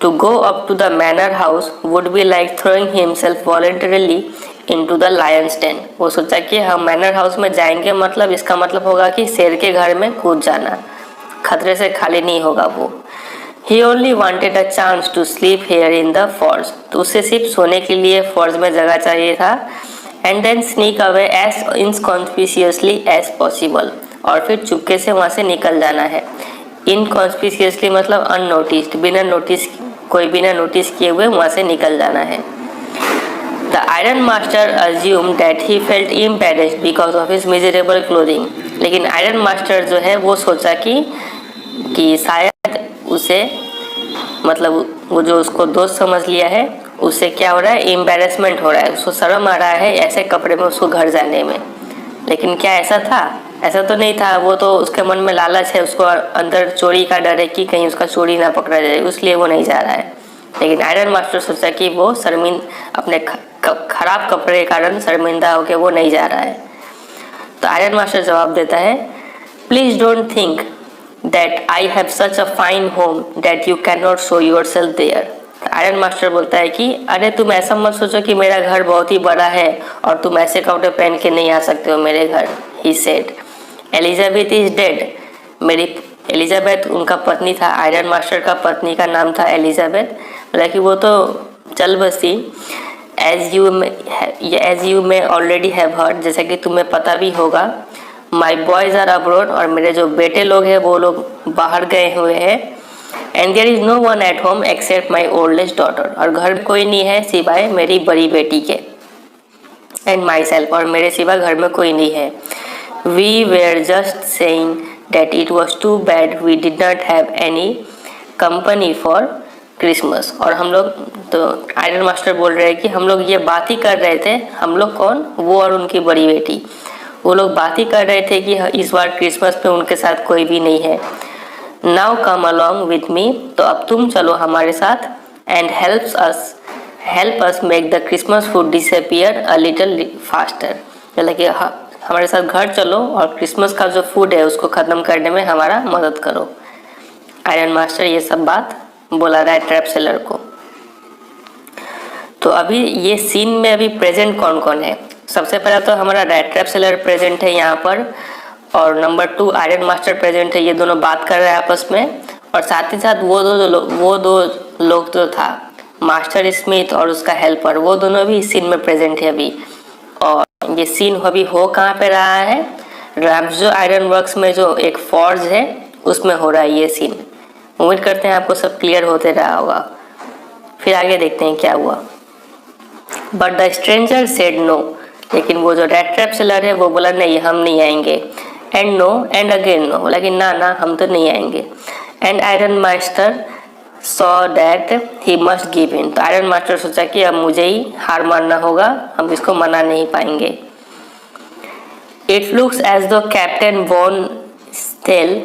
To go up to the manor house would be like throwing himself voluntarily into the lion's den. वो सोचा कि हम मैनर हाउस में जाएंगे, मतलब इसका मतलब होगा कि शेर के घर में कूद जाना, खतरे से खाली नहीं होगा वो। He only wanted a chance to sleep here in the forge, तो उसे सिर्फ सोने के लिए फॉर्ज में जगह चाहिए था। And then sneak away as inconspicuously as possible, और फिर चुपके से वहाँ से निकल जाना है। Inconspicuously मतलब unnoticed, बिना नोटिस किए हुए वहाँ से निकल जाना है। The Iron Master assumed that he felt embarrassed because of his miserable clothing, लेकिन आयरन मास्टर जो है वो सोचा कि शायद उसे मतलब वो जो उसको दोस्त समझ लिया है उससे क्या हो रहा है, एम्बेरसमेंट हो रहा है, उसको शर्म आ रहा है ऐसे कपड़े में उसको घर जाने में। लेकिन क्या ऐसा था? ऐसा तो नहीं था। वो तो उसके मन में लालच है, उसको अंदर चोरी का डर है कि कहीं उसका चोरी ना पकड़ा जाए, इसलिए वो नहीं जा रहा है। लेकिन आयरन मास्टर सोचा कि वो अपने खराब कपड़े के कारण शर्मिंदा होकर वो नहीं जा रहा है। तो आयरन मास्टर जवाब देता है, please don't think that I have such a fine home that you cannot show yourself there। Iron master बोलता है कि अरे तुम ऐसा मत सोचो कि मेरा घर बहुत ही बड़ा है और तुम ऐसे कपड़े पहन के नहीं आ सकते हो मेरे घर। He said, Elizabeth is dead. मेरी एलिजाबेथ उनका पत्नी था, आयरन मास्टर का पत्नी का नाम था एलिजाबेथ, बोला कि वो तो चल बसी। As you may already have heard, जैसा कि तुम्हें पता भी होगा, माई बॉयज आर अब्रोड, और मेरे जो बेटे लोग हैं वो लोग बाहर गए हुए हैं। And there is no one at home except my oldest daughter, और घर में कोई नहीं है सिवाय मेरी बड़ी बेटी के। एंड माई सेल्फ, और मेरे सिवा घर में कोई नहीं है। We were just saying that it was too bad we did not have any company for Christmas. और हम लोग, तो आयरन मास्टर बोल रहे हैं कि हम लोग ये बात ही कर रहे थे, हम लोग कौन, वो और उनकी बड़ी बेटी, वो लोग बात ही कर रहे थे कि इस बार क्रिसमस पे उनके साथ कोई भी नहीं है। Now come along with me, तो अब तुम चलो हमारे साथ। And help us make the Christmas food disappear a little faster, मतलब कि हमारे साथ घर चलो और क्रिसमस का जो फूड है उसको ख़त्म करने में हमारा मदद करो। आयरन मास्टर ये सब बात बोला रहा है ट्रैप सेलर को। तो अभी ये सीन में अभी प्रेजेंट कौन कौन है? सबसे पहला तो हमारा रैट ट्रैप सेलर प्रेजेंट है यहाँ पर, और नंबर 2 आयरन मास्टर प्रेजेंट है। ये दोनों बात कर रहे हैं आपस में, और साथ ही साथ वो दो लोग जो था, मास्टर स्मिथ और उसका हेल्पर, वो दोनों भी इस सीन में प्रेजेंट है अभी। और ये सीन अभी हो कहाँ पे रहा है? रैम्सजो आयरन वर्क्स में जो एक फॉर्ज है उसमें हो रहा है ये सीन। उम्मीद करते हैं आपको सब क्लियर होते रहा होगा। फिर आगे देखते हैं क्या हुआ। But the stranger said no, लेकिन वो जो रैट ट्रैप सेलर है वो बोला नहीं, हम नहीं आएंगे। And no and again no, बोला कि ना हम तो नहीं आएंगे। And iron master saw that he must give in, तो आयरन मास्टर सोचा कि अब मुझे ही हार मानना होगा, हम इसको मना नहीं पाएंगे। It looks as though Captain von Stahle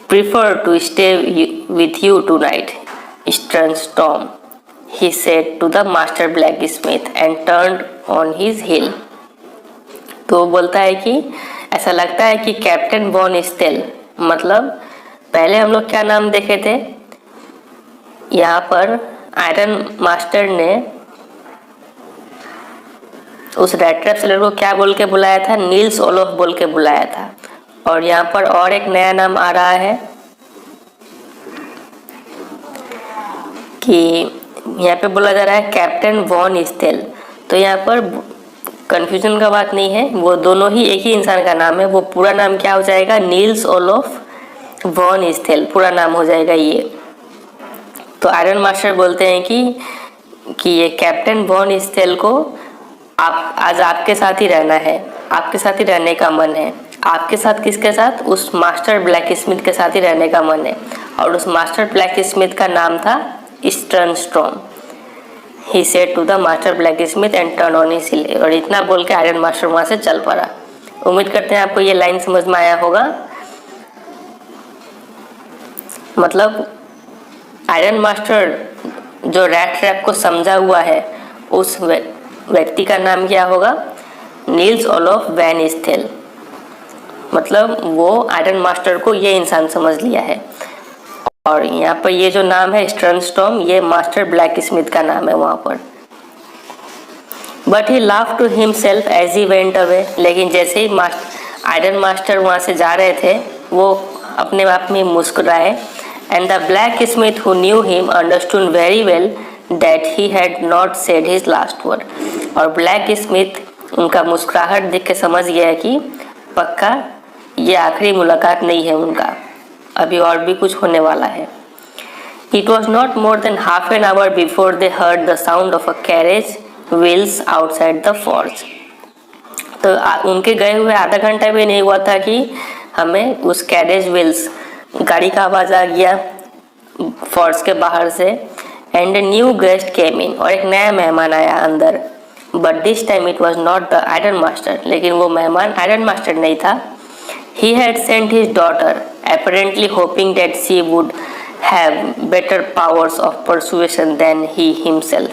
prefer to stay with you tonight eastern storm, he said to the master blacksmith and turned on his heel। तो बोलता है कि ऐसा लगता है कि कैप्टन वॉन स्टेल, मतलब पहले हम लोग क्या नाम देखे थे यहाँ पर, आयरन मास्टर ने उस रैट ट्रैप सेलर को क्या बोल के बुलाया था? नील्स ओलोफ बोल के बुलाया था। और यहाँ पर और एक नया नाम आ रहा है कि यहाँ पे बोला जा रहा है कैप्टन वॉन स्टेल, तो यहाँ पर कंफ्यूजन का बात नहीं है, वो दोनों ही एक ही इंसान का नाम है। वो पूरा नाम क्या हो जाएगा, नील्स ओलोफ वॉन स्टेल पूरा नाम हो जाएगा ये। तो आयरन मास्टर बोलते हैं कि ये कैप्टन वॉन स्टेल को आप आज आपके साथ ही रहना है, आपके साथ ही रहने का मन है। आपके साथ किसके साथ, उस मास्टर ब्लैक स्मिथ के साथ ही रहने का मन है। और उस मास्टर ब्लैक स्मिथ का नाम था Stjernstrom. He said to the master black smith and turn on his heel. और इतना बोल के आयरन मास्टर वहां से चल पड़ा। उम्मीद करते हैं आपको ये लाइन समझ में आया होगा। मतलब आयरन मास्टर जो रैट ट्रैप को समझा हुआ है, उस व्यक्ति का नाम क्या होगा, नील्स ओलोफ वैन स्टेल। मतलब वो आयरन मास्टर को ये इंसान समझ लिया है। और यहाँ पर ये जो नाम है स्टर्नस्टॉर्म, ये मास्टर ब्लैक स्मिथ का नाम है वहाँ पर। But he laugh to himself as he went away. लेकिन जैसे ही आयरन मास्टर वहाँ से जा रहे थे, वो अपने आप में मुस्कुराए। And the black Smith who knew him understood very well that he had not said his last word. और ब्लैक स्मिथ उनका मुस्कुराहट देख के समझ गया कि पक्का ये आखिरी मुलाकात नहीं है उनका, अभी और भी कुछ होने वाला है। It was not more than half an hour before they heard the sound of a carriage wheels outside the forge. तो उनके गए हुए आधा घंटा भी नहीं हुआ था कि हमें उस कैरेज व्हील्स गाड़ी का आवाज आ गया फॉर्ज के बाहर से। एंड न्यू गेस्ट केम इन, और एक नया मेहमान आया अंदर। But this time it was not the iron master, लेकिन वो मेहमान आयरन मास्टर नहीं था। He had sent his daughter, apparently hoping that she would have better powers of persuasion than he himself.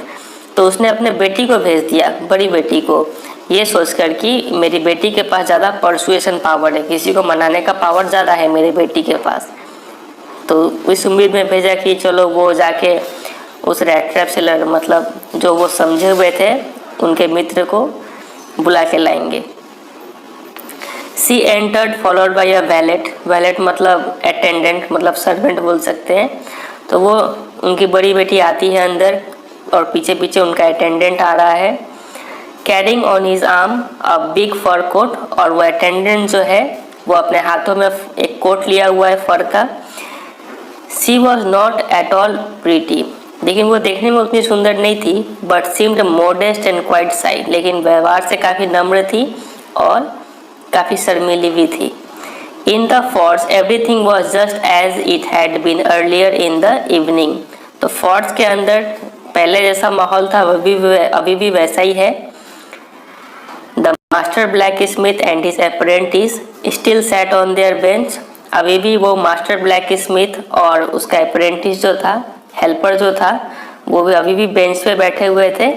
तो उसने अपने बेटी को भेज दिया, बड़ी बेटी को, ये सोचकर कि मेरी बेटी के पास ज़्यादा परसुएशन पावर है, किसी को मनाने का पावर ज़्यादा है मेरी बेटी के पास। तो इस उम्मीद में भेजा कि चलो वो जाके उस रैट ट्रैप सेलर, मतलब जो वो समझे हुए थे, उनके मित्र को बुला के लाएंगे। She entered followed by a valet. Valet मतलब अटेंडेंट, मतलब सर्वेंट बोल सकते हैं। तो वो उनकी बड़ी बेटी आती है अंदर और पीछे पीछे उनका अटेंडेंट आ रहा है। Carrying on his arm a big fur coat, और वो अटेंडेंट जो है वो अपने हाथों में एक कोट लिया हुआ है फर का। She was not at all pretty, लेकिन वो देखने में उतनी सुंदर नहीं थी। But seemed modest and quite shy, लेकिन व्यवहार से काफ़ी नम्र थी और काफ़ी शर्मीली भी थी। In the forge everything was just as it had been earlier in the evening. तो फोर्ट्स के अंदर पहले जैसा माहौल था अभी भी वैसा ही है। The master black smith and his apprentice still sat on their bench. अभी भी वो मास्टर ब्लैक स्मिथ और उसका अप्रेंटिस जो था, हेल्पर जो था, वो भी अभी भी बेंच पे बैठे हुए थे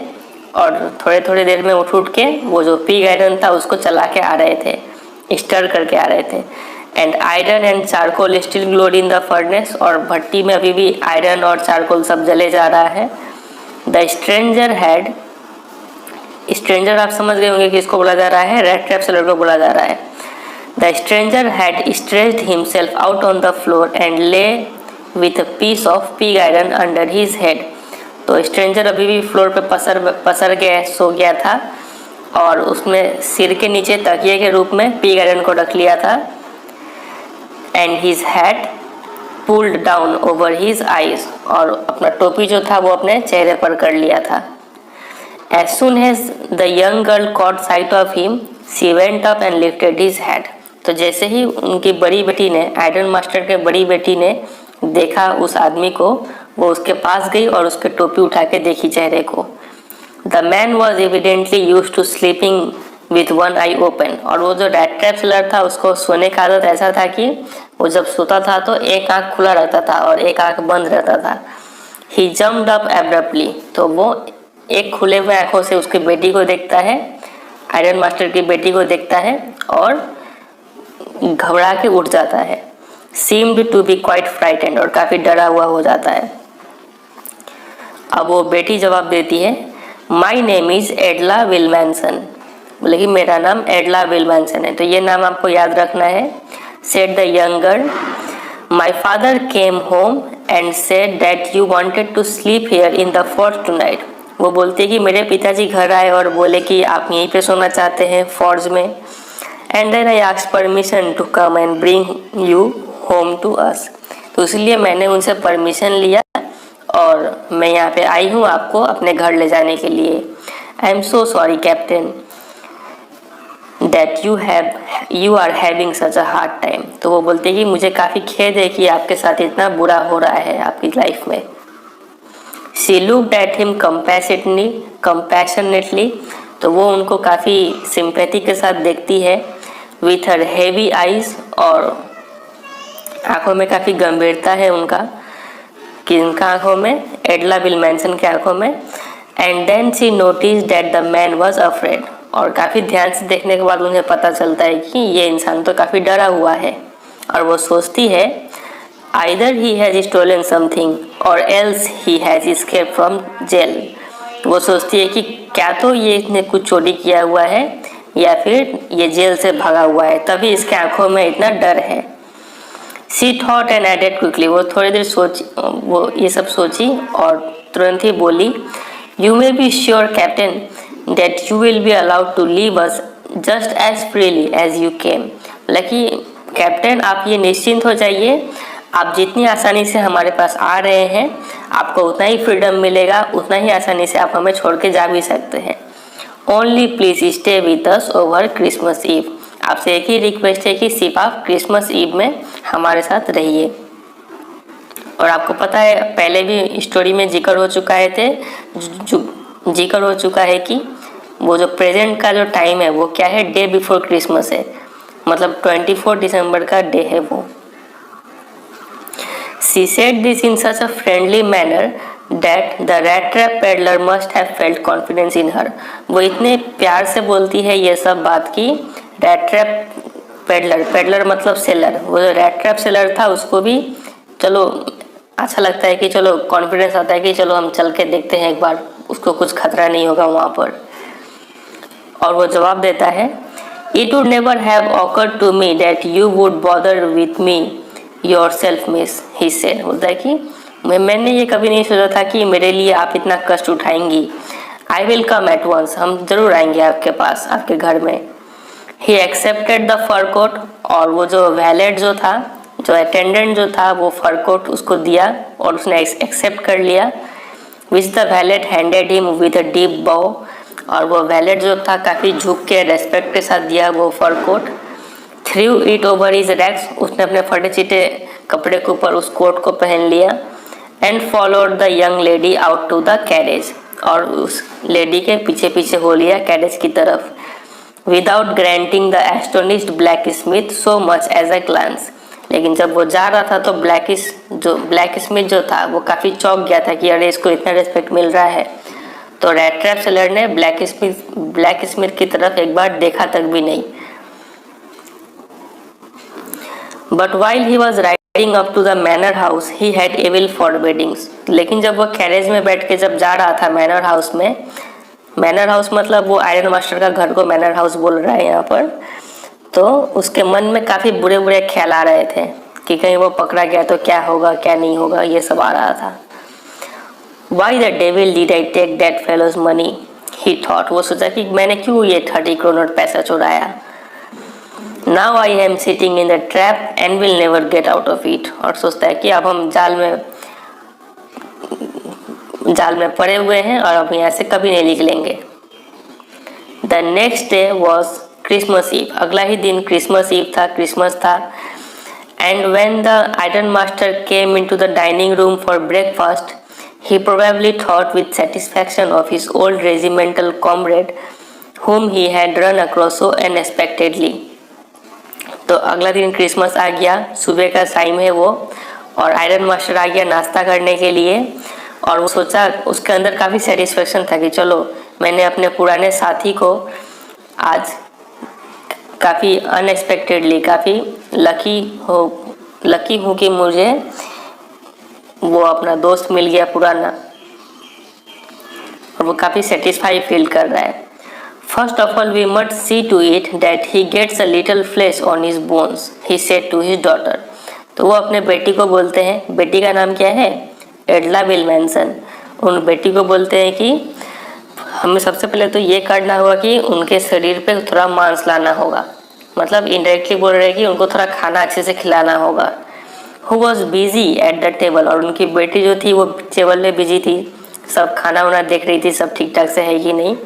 और थोड़े थोड़े देर में उठ के वो जो पिग आयरन था उसको चला के आ रहे थे, स्टर करके आ रहे थे। And iron and charcoal still glowed in the furnace, और भट्टी में अभी भी आयरन और चारकोल सब जले जा रहा है। द स्ट्रेंजर आप समझ गए होंगे कि इसको बोला जा रहा है, रैट ट्रैप सेलर को बोला जा रहा है। The stranger had stretched himself out on the floor and lay with a piece of pig iron under his head. तो स्ट्रेंजर अभी भी फ्लोर पे पसर गया, सो गया था और उसमें सिर के नीचे तकिए के रूप में पिग आयरन को रख लिया था। And his hat pulled down over his eyes, और अपना टोपी जो था वो अपने चेहरे पर कर लिया था। As soon as the young girl caught sight of him she went up and lifted his head. तो जैसे ही उनकी बड़ी बेटी ने, आयरन मास्टर के बड़ी बेटी ने देखा उस आदमी को, वो उसके पास गई और उसके टोपी उठा के देखी चेहरे को। The man was evidently use to sleeping with one eye open, और वो जो रैट ट्रैप सेलर था उसको सोने का आदत ऐसा था कि वो जब सोता था तो एक आंख खुला रहता था और एक आंख बंद रहता था। ही जम्प्ड अप एब्रप्टली, तो वो एक खुले हुए आंखों से उसकी बेटी को देखता है, आयरन मास्टर की बेटी को देखता है और घबरा के उठ जाता है। Seemed to be quite frightened, और काफ़ी डरा हुआ हो जाता है। अब वो बेटी जवाब देती है, माई नेम इज़ एडला विलमैनसन, बोले कि मेरा नाम एडला विलमैनसन है। तो ये नाम आपको याद रखना है। Said the young girl, My father came home and said that you wanted to sleep here in the fort tonight. वो बोलते कि मेरे पिताजी घर आए और बोले कि आप यहीं पे सोना चाहते हैं फॉर्ज में. And then I asked permission to come and bring you home to us. तो इसलिए मैंने उनसे परमिशन लिया और मैं यहाँ पे आई हूँ आपको अपने घर ले जाने के लिए. I am so sorry captain that you are having such a hard time. तो वो बोलते कि मुझे काफ़ी खेद है कि आपके साथ इतना बुरा हो रहा है आपकी लाइफ में. She looked at him compassionately. तो वो उनको काफ़ी सिंपैथी के साथ देखती है. With her heavy eyes और आँखों में काफ़ी गंभीरता है उनका. किनका आँखों में? एडला बिल मैनसन के आँखों में. And then she noticed that the man was afraid. और काफ़ी ध्यान से देखने के बाद उन्हें पता चलता है कि ये इंसान तो काफ़ी डरा हुआ है. और वो सोचती है either he has stolen something or else he has escaped from jail. वो सोचती है कि क्या तो ये इसने कुछ चोरी किया हुआ है या फिर ये जेल से भागा हुआ है, तभी इसके आंखों में इतना डर है. She thought and added quickly. वो थोड़ी देर सोची, वो ये सब सोची और तुरंत ही बोली You may be sure captain that you will be allowed to leave us just as freely as you came. Lucky captain आप ये निश्चिंत हो जाइए, आप जितनी आसानी से हमारे पास आ रहे हैं आपको उतना ही फ्रीडम मिलेगा, उतना ही आसानी से आप हमें छोड़ के जा भी सकते हैं. Only please stay with us over Christmas Eve. आपसे एक ही रिक्वेस्ट है कि सिर्फ आप क्रिसमस ईव में हमारे साथ रहिए. और आपको पता है पहले भी स्टोरी में जिक्र हो चुका है कि वो जो प्रेजेंट का जो टाइम है वो क्या है, डे बिफोर क्रिसमस है, मतलब 24 दिसंबर का डे है वो. She said this in such a friendly manner that the rat trap peddler must have felt confidence in her. वो इतने प्यार से बोलती है ये सब बात की रैट ट्रैप पेडलर मतलब सेलर, वो जो रैट ट्रैप सेलर था उसको भी चलो अच्छा लगता है कि चलो कॉन्फिडेंस आता है कि चलो हम चल के देखते हैं एक बार, उसको कुछ खतरा नहीं होगा वहाँ पर. और वो जवाब देता है It would never have occurred to me that you would bother with me yourself miss, he said. बोलता है कि मैंने ये कभी नहीं सोचा था कि मेरे लिए आप इतना कष्ट उठाएंगी. I will come at once. हम जरूर आएंगे आपके पास, आपके घर में. He accepted the fur coat. और वो जो वैलेट जो था, जो अटेंडेंट जो था, वो फर कोट उसको दिया और उसने एक्सेप्ट कर लिया. Which the valet handed him with a deep bow. और वो वैलेट जो था काफ़ी झुक के रेस्पेक्ट के साथ दिया वो fur coat. Threw it over his rags. उसने अपने फटे चिटे कपड़े के ऊपर उस कोट को पहन लिया. And followed the young lady out to the carriage. और उस लेडी के पीछे पीछे हो लिया कैरेज की तरफ. Without granting the astonished blacksmith so much as a glance. लेकिन जब वो जा रहा था तो ब्लैक स्मिथ जो था वो काफ़ी चौंक गया था कि अरे इसको इतना रिस्पेक्ट मिल रहा है. तो रैट ट्रैप सेलर ने ब्लैक स्मिथ की तरफ एक बार देखा तक भी नहीं. But while he was riding up to the manor house he had evil forebodings. लेकिन जब वो कैरेज में बैठ के जब जा रहा था मैनर हाउस में, मैनर हाउस मतलब वो आयरन मास्टर का घर को मैनर हाउस बोल रहा है यहाँ पर, तो उसके मन में काफ़ी बुरे बुरे ख्याल आ रहे थे कि कहीं वो पकड़ा गया तो क्या होगा क्या नहीं होगा, ये सब आ रहा था. Why the devil did I take that fellow's money? He thought. वो सोचा कि मैंने क्यों ये 30 करोड़ पैसा चुराया. Now I am sitting in the trap and will never get out of it. और सोचता है कि अब हम जाल में पड़े हुए हैं और अब यहाँ से कभी नहीं निकलेंगे. The next day was Christmas Eve. अगला ही दिन क्रिसमस ईव था, क्रिसमस था. And when the iron master came into the dining room for breakfast, he probably thought with satisfaction of his old regimental comrade whom he had run across so unexpectedly. तो अगला दिन क्रिसमस आ गया, सुबह का टाइम है वो, और आयरन मास्टर आ गया नाश्ता करने के लिए. और वो सोचा, उसके अंदर काफ़ी सेटिस्फेक्शन था कि चलो मैंने अपने पुराने साथी को आज काफ़ी अनएक्सपेक्टेडली, काफ़ी लकी हूँ कि मुझे वो अपना दोस्त मिल गया पुराना, और वो काफ़ी सेटिस्फाई फील कर रहा है. First of all, we must see to it that he gets a little flesh on his bones, he said to his daughter. तो वो अपने बेटी को बोलते हैं, बेटी का नाम क्या है, एडला विल्मैनसन। उन बेटी को बोलते हैं कि हमें सबसे पहले तो ये करना होगा कि उनके शरीर पे थोड़ा मांस लाना होगा, मतलब इनडायरेक्टली बोल रहे हैं कि उनको थोड़ा खाना अच्छे से खिलाना होगा। Who was busy at the table, और उनकी बेटी जो थी वो टेबल में बिजी थी, सब खाना वाना देख रही थी, सब ठीक ठाक से है कि नहीं।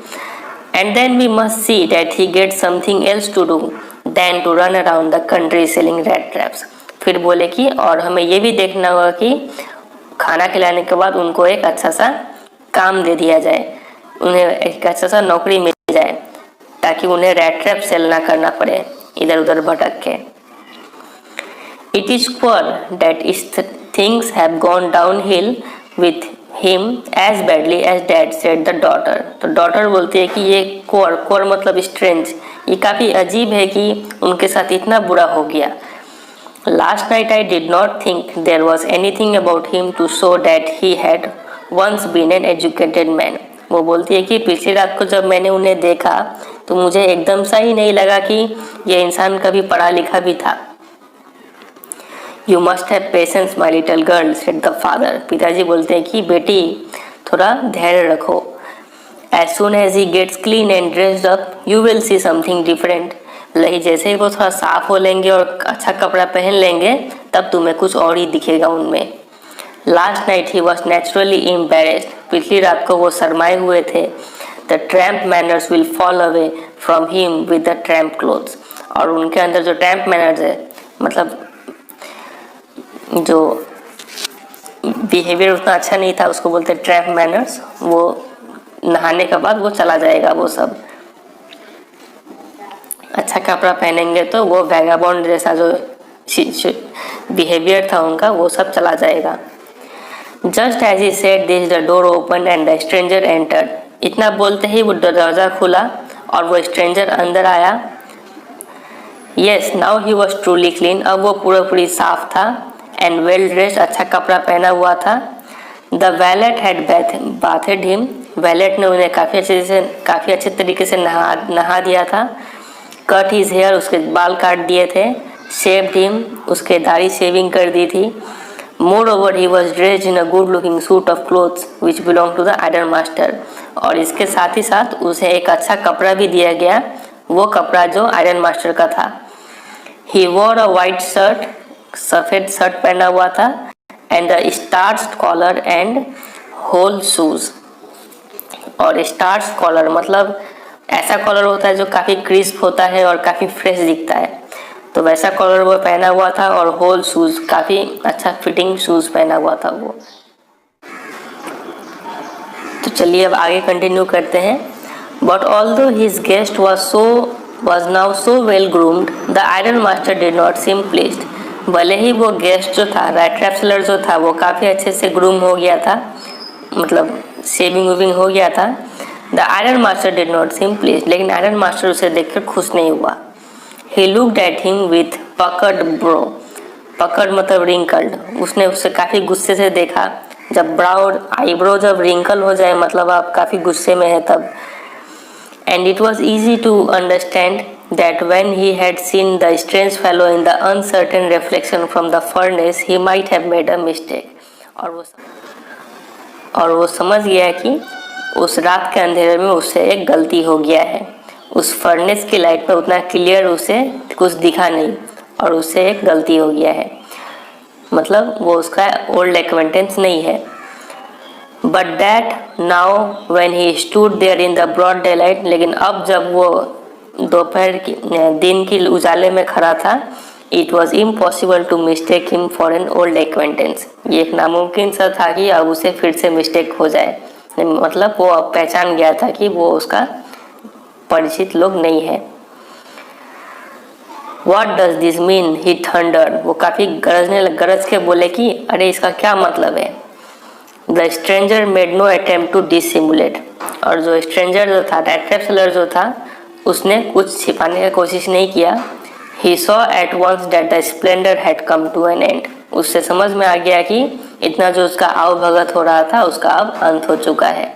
And then we must see that he get something else to do than to run around the country selling red traps. फिर बोले कि और हमें ये भी देखना होगा कि खाना खिलाने के बाद उनको एक अच्छा सा काम दे दिया जाए, उन्हें एक अच्छा सा नौकरी मिल जाए, ताकि उन्हें रेड ट्रैप सेल ना करना पड़े इधर उधर भटक के। It is queer that things have gone downhill with him as badly as dad, said the daughter। तो daughter बोलती है कि ये queer मतलब strange, ये काफ़ी अजीब है कि उनके साथ इतना बुरा हो गया। Last night I did not think there was anything about him to show that he had once been an educated man। वो बोलती है कि पिछली रात को जब मैंने उन्हें देखा तो मुझे एकदम सा ही नहीं लगा कि ये इंसान कभी पढ़ा लिखा भी था। You must have patience, my little girl, said the father। पिताजी बोलते हैं कि बेटी थोड़ा धैर्य रखो। As soon as he gets clean and dressed up, you will see something different। मतलब जैसे ही वो थोड़ा साफ हो लेंगे और अच्छा कपड़ा पहन लेंगे तब तुम्हें कुछ और ही दिखेगा उनमें। Last night he was naturally embarrassed। पिछली रात को वो शर्माए हुए थे। The tramp manners will fall away from him with the tramp clothes। और उनके अंदर जो tramp manners है, मतलब जो बिहेवियर उतना अच्छा नहीं था, उसको बोलते ट्रैप मैनर्स, वो नहाने के बाद वो चला जाएगा। वो सब अच्छा कपड़ा पहनेंगे तो वो वैगाबॉन्ड जैसा जो बिहेवियर था उनका वो सब चला जाएगा। Just as he said this the door open and the stranger entered. इतना बोलते ही वो दरवाज़ा खुला और वो स्ट्रेंजर अंदर आया। Yes now he was truly clean, अब वो पूरी साफ था। एंड वेल ड्रेस्ड, अच्छा कपड़ा पहना हुआ था। The wallet had bathed him, wallet ने उन्हें काफ़ी अच्छे तरीके से नहा दिया था। कट हिज हेयर, उसके बाल काट दिए थे। शेव्ड हिम, उसके दाढ़ी शेविंग कर दी थी। Moreover he was dressed in a good looking suit of clothes which belong to the iron master. और इसके साथ ही साथ उसे एक अच्छा कपड़ा भी दिया गया, वो कपड़ा जो आयरन मास्टर का था। He wore a white shirt, सफ़ेद शर्ट पहना हुआ था। And the starched collar and whole shoes. और स्टार्च्ड कॉलर मतलब ऐसा कॉलर होता है जो काफ़ी क्रिस्प होता है और काफ़ी फ्रेश दिखता है, तो वैसा कॉलर वो पहना हुआ था। और होल शूज, काफ़ी अच्छा फिटिंग शूज पहना हुआ था वो। तो चलिए अब आगे कंटिन्यू करते हैं। But although his guest was now so well groomed, the iron master did not seem pleased। भले ही वो गेस्ट जो था, रेड ट्रैप सेलर जो था, वो काफ़ी अच्छे से ग्रूम हो गया था, मतलब शेविंग वेविंग हो गया था। The iron master did not seem please, लेकिन आयरन मास्टर उसे देखकर खुश नहीं हुआ। He looked at him with puckered bro, पकड़ मतलब रिंकल्ड, उसने उसे काफ़ी गुस्से से देखा। जब ब्राउ आईब्रो जब रिंकल हो जाए मतलब आप काफ़ी गुस्से में है तब। And it was easy to understand that when he had seen the strange fellow in the uncertain reflection from the furnace, he might have made a mistake। और वो समझ गया कि उस रात के अंधेरे में उससे एक गलती हो गया है। उस फर्नेस की लाइट में उतना क्लियर उसे कुछ दिखा नहीं और उससे एक गलती हो गया है, मतलब वो उसका ओल्ड एक्वेंटेंस नहीं है। But that now when he stood there in the broad daylight, लेकिन अब जब वो दोपहर की दिन की उजाले में खड़ा था, it was impossible to mistake him for an old acquaintance. ये एक नामुमकिन सा था कि अब उसे फिर से मिस्टेक हो जाए, मतलब वो अब पहचान गया था कि वो उसका परिचित लोग नहीं है। What does this mean? He thundered। वो काफ़ी गरज के बोले कि अरे इसका क्या मतलब है। The stranger made no attempt to dissimulate। और जो स्ट्रेंजर जो था, रेड ट्रैप सेलर जो था, उसने कुछ छिपाने की कोशिश नहीं किया। He saw at once that the splendor had come to an end। उससे समझ में आ गया कि इतना जो उसका आवभगत हो रहा था उसका अब अंत हो चुका है,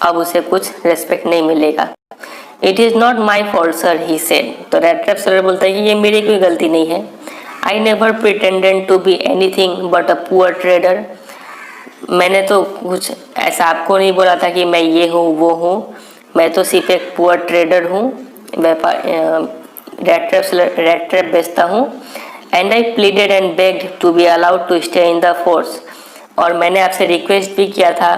अब उसे कुछ रेस्पेक्ट नहीं मिलेगा। It is not my fault sir, he said। तो रेड ट्रैप सेलर बोलता है कि ये मेरी कोई गलती नहीं है। I never pretended to be anything but a poor trader. मैंने तो कुछ ऐसा आपको नहीं बोला था कि मैं ये हूँ वो हूँ, मैं तो सिर्फ एक पुअर ट्रेडर हूँ, व्यापार रेड ट्रैप बेचता हूँ। And I pleaded and begged to be allowed to stay in the forge. और मैंने आपसे रिक्वेस्ट भी किया था,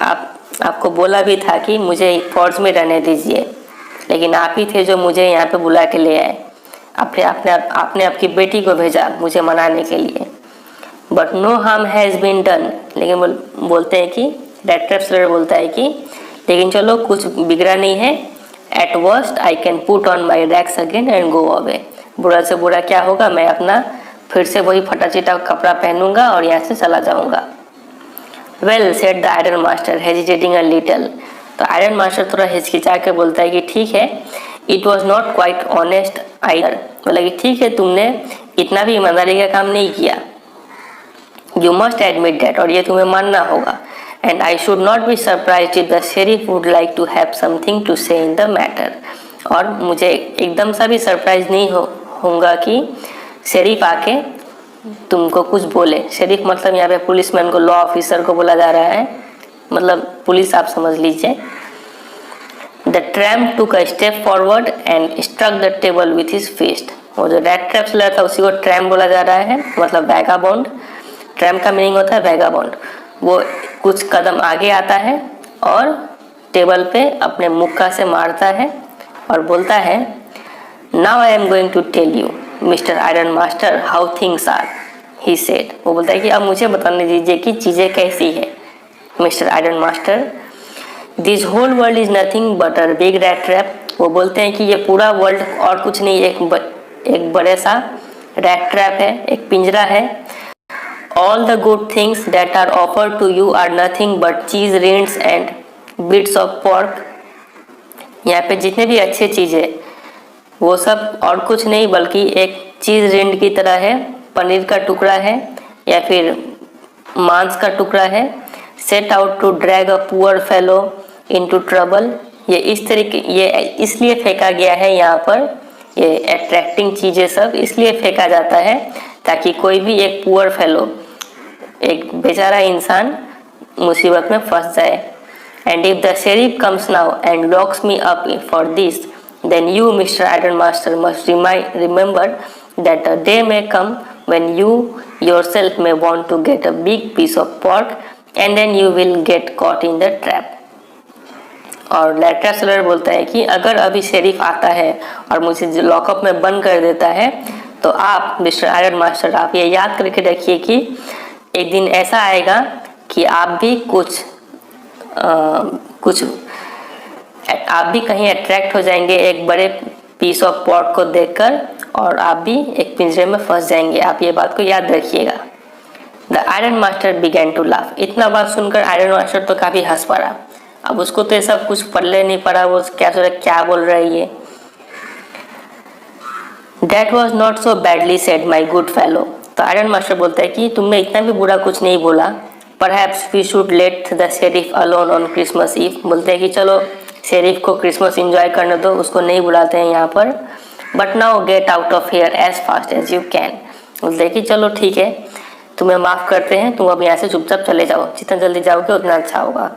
आपको बोला भी था कि मुझे फोर्स में रहने दीजिए, लेकिन आप ही थे जो मुझे यहाँ पे बुला के ले आए। आपने आपकी बेटी को भेजा मुझे मनाने के लिए। But no harm has been done. लेकिन बोलते हैं कि रेड ट्रैप सेलर बोलता है कि लेकिन चलो कुछ बिगड़ा नहीं है। At worst I can put on my rags again and go away. बुरा से बुरा क्या होगा, मैं अपना फिर से वही फटा चिटा कपड़ा पहनूंगा और यहाँ से चला जाऊंगा। Well said the iron master hesitating a little. तो आयरन मास्टर थोड़ा हिचकिचा के बोलता है कि ठीक है, it was not quite honest either. बोला कि ठीक है, तुमने इतना भी ईमानदारी का काम नहीं किया। यू मस्ट एडमिट दैट, और ये तुम्हें मानना होगा। And I should not be surprised if the sheriff would like to have something to say in the matter. और मुझे एकदम सा भी सरप्राइज नहीं होगा कि शेरिफ आके तुमको कुछ बोले। शेरिफ मतलब यहाँ पे पुलिसमैन को, लॉ ऑफिसर को बोला जा रहा है, मतलब पुलिस आप समझ लीजिए। The tramp took a step forward and struck the table with his fist. वो जो रेड ट्रैप सेलर था उसी को ट्रैम्प बोला जा रहा है, मतलब वैगाबॉन्ड। ट्रैम्प का मीनिंग होता है वैगाबॉन्ड। वो कुछ कदम आगे आता है और टेबल पे अपने मुक्का से मारता है और बोलता है, now I am going to tell you mister iron master how things are, he said. वो बोलता है कि अब मुझे बताने दीजिए कि चीज़ें कैसी है mister iron master. This whole world is nothing but a big rat trap. वो बोलते हैं कि ये पूरा वर्ल्ड और कुछ नहीं, एक बड़े सा रैट ट्रैप है, एक पिंजरा है। All the good things that are offered to you are nothing but cheese rinds and bits of pork। यहाँ पे जितने भी अच्छे चीज़ें वो सब और कुछ नहीं बल्कि एक चीज़ रिंड की तरह है, पनीर का टुकड़ा है या फिर मांस का टुकड़ा है। Set out to drag a poor fellow into trouble. ये इस तरीके, ये इसलिए फेंका गया है यहाँ पर, ये अट्रैक्टिंग चीज़ें सब इसलिए फेंका जाता है ताकि कोई भी एक पुअर फेलो, एक बेचारा इंसान मुसीबत में फंस जाए। And if the sheriff comes now and locks me up for this, then you mister iron master must remember that a day may come when you yourself may want to get a big piece of pork and then you will get caught in the trap. और रेड ट्रैप सेलर बोलता है कि अगर अभी शेरिफ आता है और मुझे लॉकअप में बंद कर देता है तो आप मिस्टर आयरन मास्टर, आप ये याद करके रखिए कि एक दिन ऐसा आएगा कि आप भी आप भी कहीं अट्रैक्ट हो जाएंगे एक बड़े पीस ऑफ पॉट को देखकर और आप भी एक पिंजरे में फंस जाएंगे। आप ये बात को याद रखिएगा। The iron master began to laugh. इतना बात सुनकर आयरन मास्टर तो काफ़ी हंस पड़ा। अब उसको तो ये सब कुछ पल्ले नहीं पड़ा, वो क्या सोचा क्या बोल रहा है ये। That was not so badly said my good fellow। तो आयरन मास्टर बोलता है कि तुमने इतना भी बुरा कुछ नहीं बोला। Perhaps we should let the sheriff alone on Christmas Eve। बोलते हैं कि चलो शेरिफ को क्रिसमस एंजॉय करने दो, उसको नहीं बुलाते हैं यहाँ पर। But now get out of here as fast as you can। बोलते हैं कि चलो ठीक है, तुम्हें माफ़ करते हैं, तुम अब यहाँ से चुपचाप चले जाओ, जितना जल्दी जाओगे उतना अच्छा होगा।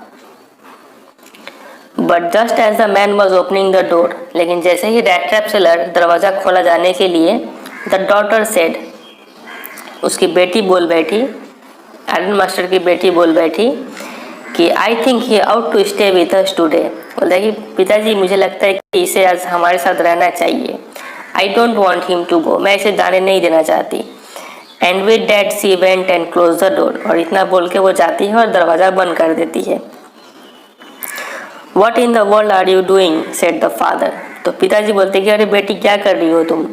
But just as the man was opening the door. लेकिन जैसे ही रेड ट्रैप सेलर दरवाज़ा खोला जाने के लिए, द डॉटर सेड, उसकी बेटी बोल बैठी, आयरन मास्टर की बेटी बोल बैठी कि I think he ought to stay with us today. बोलता है कि पिताजी मुझे लगता है कि इसे आज हमारे साथ रहना चाहिए। I don't want him to go. मैं इसे जाने नहीं देना चाहती। And with that she went and close the door. और इतना बोल के वो जाती है और दरवाज़ा बंद कर देती है। What in the world are you doing? said the father। तो पिताजी बोलते कि अरे बेटी क्या कर रही हो तुम।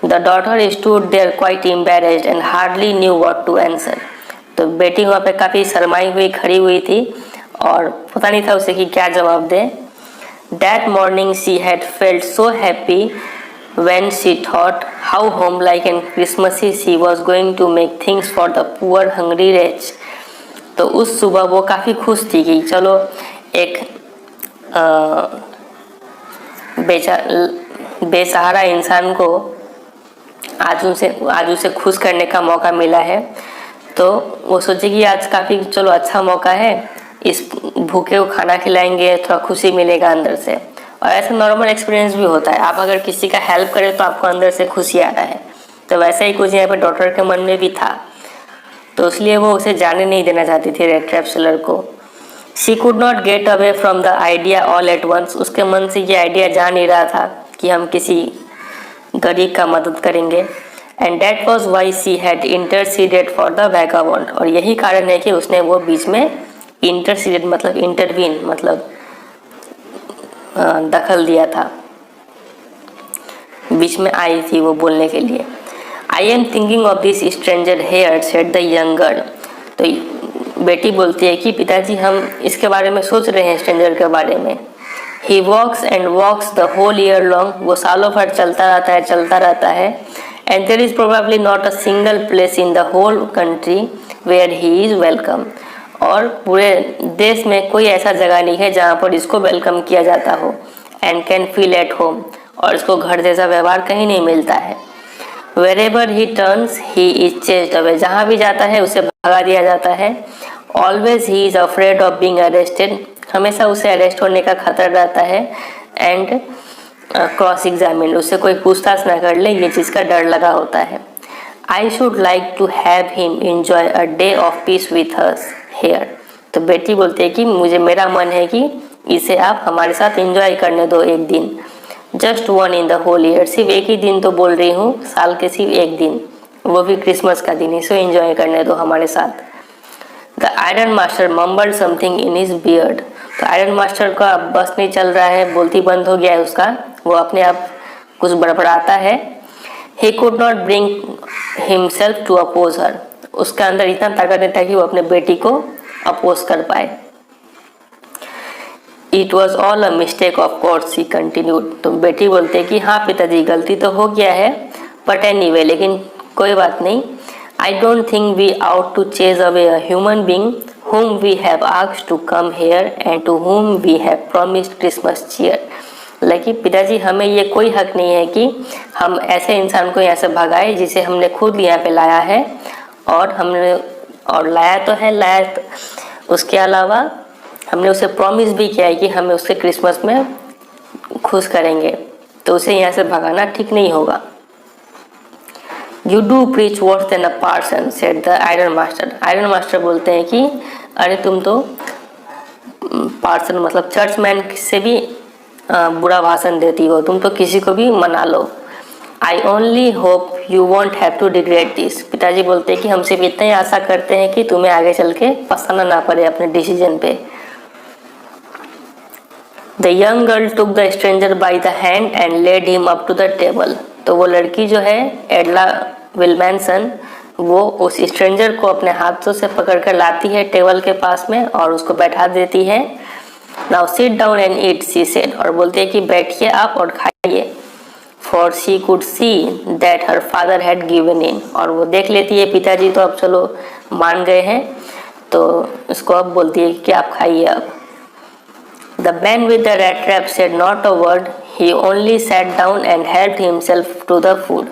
The daughter stood there quite embarrassed and hardly knew what to answer। तो बेटी वहाँ पे काफ़ी शर्माई हुई खड़ी हुई थी और पता नहीं था उसे कि क्या जवाब दे। That morning she had felt so happy when she thought how homelike and Christmassy she was going to make things for the poor hungry wretch। तो उस सुबह वो काफ़ी खुश थी कि चलो एक बेसहारा इंसान को आज उसे खुश करने का मौका मिला है। तो वो सोचे कि आज काफ़ी चलो अच्छा मौका है, इस भूखे को खाना खिलाएंगे, थोड़ा खुशी मिलेगा अंदर से। और ऐसा नॉर्मल एक्सपीरियंस भी होता है, आप अगर किसी का हेल्प करें तो आपको अंदर से खुशी आ रहा है। तो वैसा ही कुछ यहाँ पर डॉक्टर के मन में भी था, तो इसलिए वो उसे जाने नहीं देना चाहती थी रेड ट्रैप सेलर को। She could not get away from the idea all at once. उसके मन से ये आइडिया जा नहीं रहा था कि हम किसी गरीब का मदद करेंगे। And that was why she had interceded for the vagabond. और यही कारण है कि उसने वो बीच में इंटरसीडेड मतलब इंटरवीन मतलब दखल दिया था, बीच में आई थी वो बोलने के लिए। I am thinking of this stranger here said the young girl. तो बेटी बोलती है कि पिताजी हम इसके बारे में सोच रहे हैं, स्ट्रेंजर के बारे में। He walks and walks the whole year long. वो सालों भर चलता रहता है। And there is probably not a single place in the whole country where he is welcome. और पूरे देश में कोई ऐसा जगह नहीं है जहाँ पर इसको वेलकम किया जाता हो। And can feel at home. और इसको घर जैसा व्यवहार कहीं नहीं मिलता है। Wherever he turns he is chased away. जहाँ भी जाता है उसे भगा दिया जाता है। Always he is afraid of being arrested. हमेशा उसे अरेस्ट होने का खतरा रहता है। एंड क्रॉस एग्जामिन, उससे कोई पूछताछ ना कर ले, ये चीज़ का डर लगा होता है। I should like to have him enjoy a day of peace with us here. तो बेटी बोलती है कि मेरा मन है कि इसे आप हमारे साथ एंजॉय करने दो एक दिन। Just one in the whole year. सिर्फ एक ही दिन तो बोल रही हूँ, साल के सिर्फ एक दिन, वो भी क्रिसमस का दिन, इसे एंजॉय करने दो हमारे साथ। The iron master mumbled something in his beard. तो आयरन मास्टर का बस नहीं चल रहा है, बोलती बंद हो गया है उसका, वो अपने आप कुछ बड़बड़ाता है। He could not bring himself to oppose her. उसका अंदर इतना ताकत नहीं था कि वो अपने बेटी को अपोज कर पाए। It was all a mistake of course, he continued. तो बेटी बोलते कि हाँ पिताजी गलती तो हो गया है, बट एनीवे, लेकिन कोई बात नहीं। I don't think we ought to chase away a human being whom we have asked to come here and to whom we have promised Christmas cheer। लेकिन पिताजी हमें ये कोई हक नहीं है कि हम ऐसे इंसान को यहाँ से भगाए जिसे हमने खुद यहाँ पे लाया है। और लाया तो है, उसके अलावा हमने उसे प्रॉमिस भी किया है कि हमें उससे क्रिसमस में खुश करेंगे, तो उसे यहाँ से भगाना ठीक नहीं होगा। You do preach worse than a parson said the iron master. Iron master बोलते हैं कि अरे तुम तो पार्सन मतलब चर्चमैन से भी बुरा भाषण देती हो, तुम तो किसी को भी मना लो। I only hope you won't have to regret this. पिताजी बोलते हैं कि हम सिर्फ इतना ही आशा करते हैं कि तुम्हें आगे चल के पछताना ना पड़े अपने डिसीजन पे। The young girl took the stranger by the hand and led him up to the table. तो वो लड़की जो है एडला विल्मैनसन, वो उस स्ट्रेंजर को अपने हाथों से पकड़कर लाती है टेबल के पास में और उसको बैठा देती है। Now sit down and eat, she said. और बोलती है कि बैठिए आप और खाइए। For she could see that her father had given in. और वो देख लेती है पिताजी तो अब चलो मान गए हैं, तो उसको अब बोलती है कि आप खाइए अब। The man with the rat trap said not a word, he only sat down and helped himself to the food.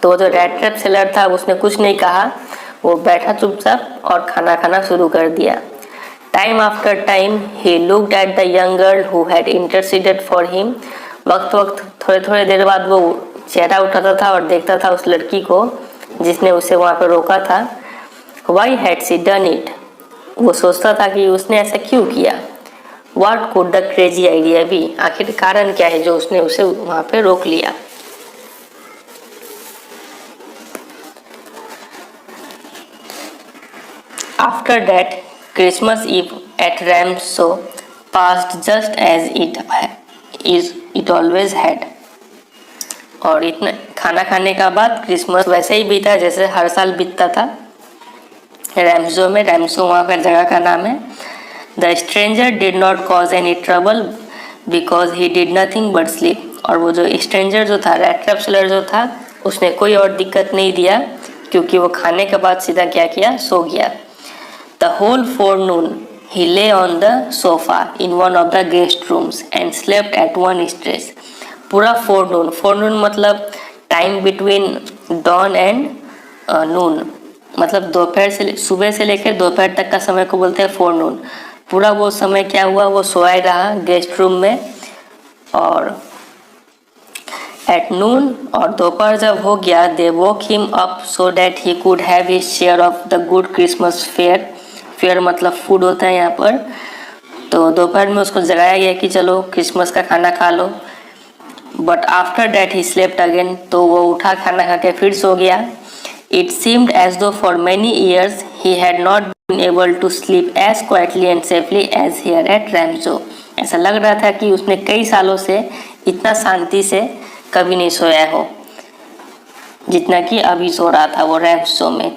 तो जो रेड ट्रैप सेलर था उसने कुछ नहीं कहा, वो बैठा चुपचाप और खाना खाना शुरू कर दिया। Time after time he looked at the young girl who had interceded for him. वक्त थोड़े देर बाद वो चेहरा उठाता था और देखता था उस लड़की को जिसने उसे वहाँ पर रोका था। Why had she done it. वो सोचता था कि उसने ऐसा क्यों किया। What could the crazy idea be. आखिर कारण क्या है जो उसने उसे वहाँ पे रोक लिया। After that, Christmas Eve at Ramshaw passed just as it always had। और इतना खाना खाने का बाद क्रिसमस वैसे ही बीता जैसे हर साल बीतता था रैम्सो में। रैम्सो वहाँ पर जगह का नाम है। The stranger did not cause any trouble because he did nothing but sleep. और वो जो स्ट्रेंजर जो था, रेड ट्रैप सेलर जो था, उसने कोई और दिक्कत नहीं दिया क्योंकि वो खाने के बाद सीधा क्या किया, सो गया। The whole forenoon he lay on the sofa in one of the guest rooms and slept at one stretch। पूरा forenoon मतलब टाइम बिटवीन डॉन एंड नून, मतलब दोपहर से सुबह से लेकर दोपहर तक का समय को बोलते हैं फोरनून। पूरा वो समय क्या हुआ, वो सोया रहा गेस्ट रूम में। और एट नून, और दोपहर जब हो गया, they woke him up so that he could have his share of the good Christmas fare. Fare मतलब फूड होता है यहाँ पर। तो दोपहर में उसको जगाया गया कि चलो क्रिसमस का खाना खा लो। But after that he slept again, तो वो उठा खाना खा के फिर सो गया। It seemed as though for many years he had not been able to sleep as quietly and safely as here at Ramsjo. ऐसा लग रहा था कि उसने कई सालों से इतना शांति से कभी नहीं सोया हो जितना कि अभी सो रहा था वो रैम्सो में।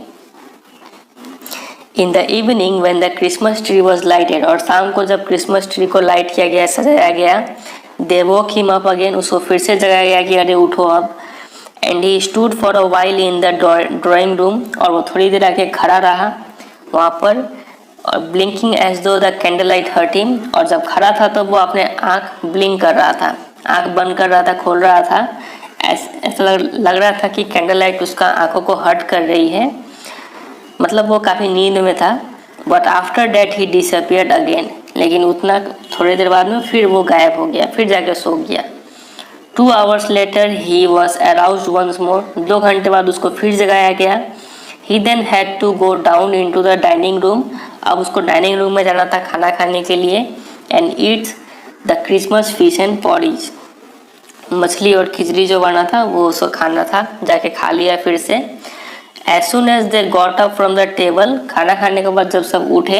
In the evening when the Christmas tree was lighted, और शाम को जब क्रिसमस ट्री को लाइट किया गया, सजाया गया, they woke him up again, उसको फिर से जगाया गया कि अरे उठो अब। And he stood for a while in the drawing room, और वो थोड़ी देर आके खड़ा रहा वहाँ पर, और blinking as though the candle light hurt him. और जब खड़ा था तो वो अपने आँख ब्लिंक कर रहा था, आँख बंद कर रहा था, खोल रहा था। ऐसा लग रहा था कि कैंडल लाइट उसका आँखों को हर्ट कर रही है, मतलब वो काफ़ी नींद में था। But after that he disappeared again, लेकिन उतना थोड़ी देर बाद में फिर वो गायब हो गया, फिर जाके सो गया। 2 hours later he was aroused once more, 2 घंटे बाद उसको फिर जगाया गया। He then had to go down into the dining room, अब उसको डाइनिंग रूम में जाना था खाना खाने के लिए। and eat the Christmas fish and porridge, मछली और खिचड़ी जो बना था वो उसको खाना था, जाके खा लिया फिर से। As soon as they got up from the table, खाना खाने के बाद जब सब उठे,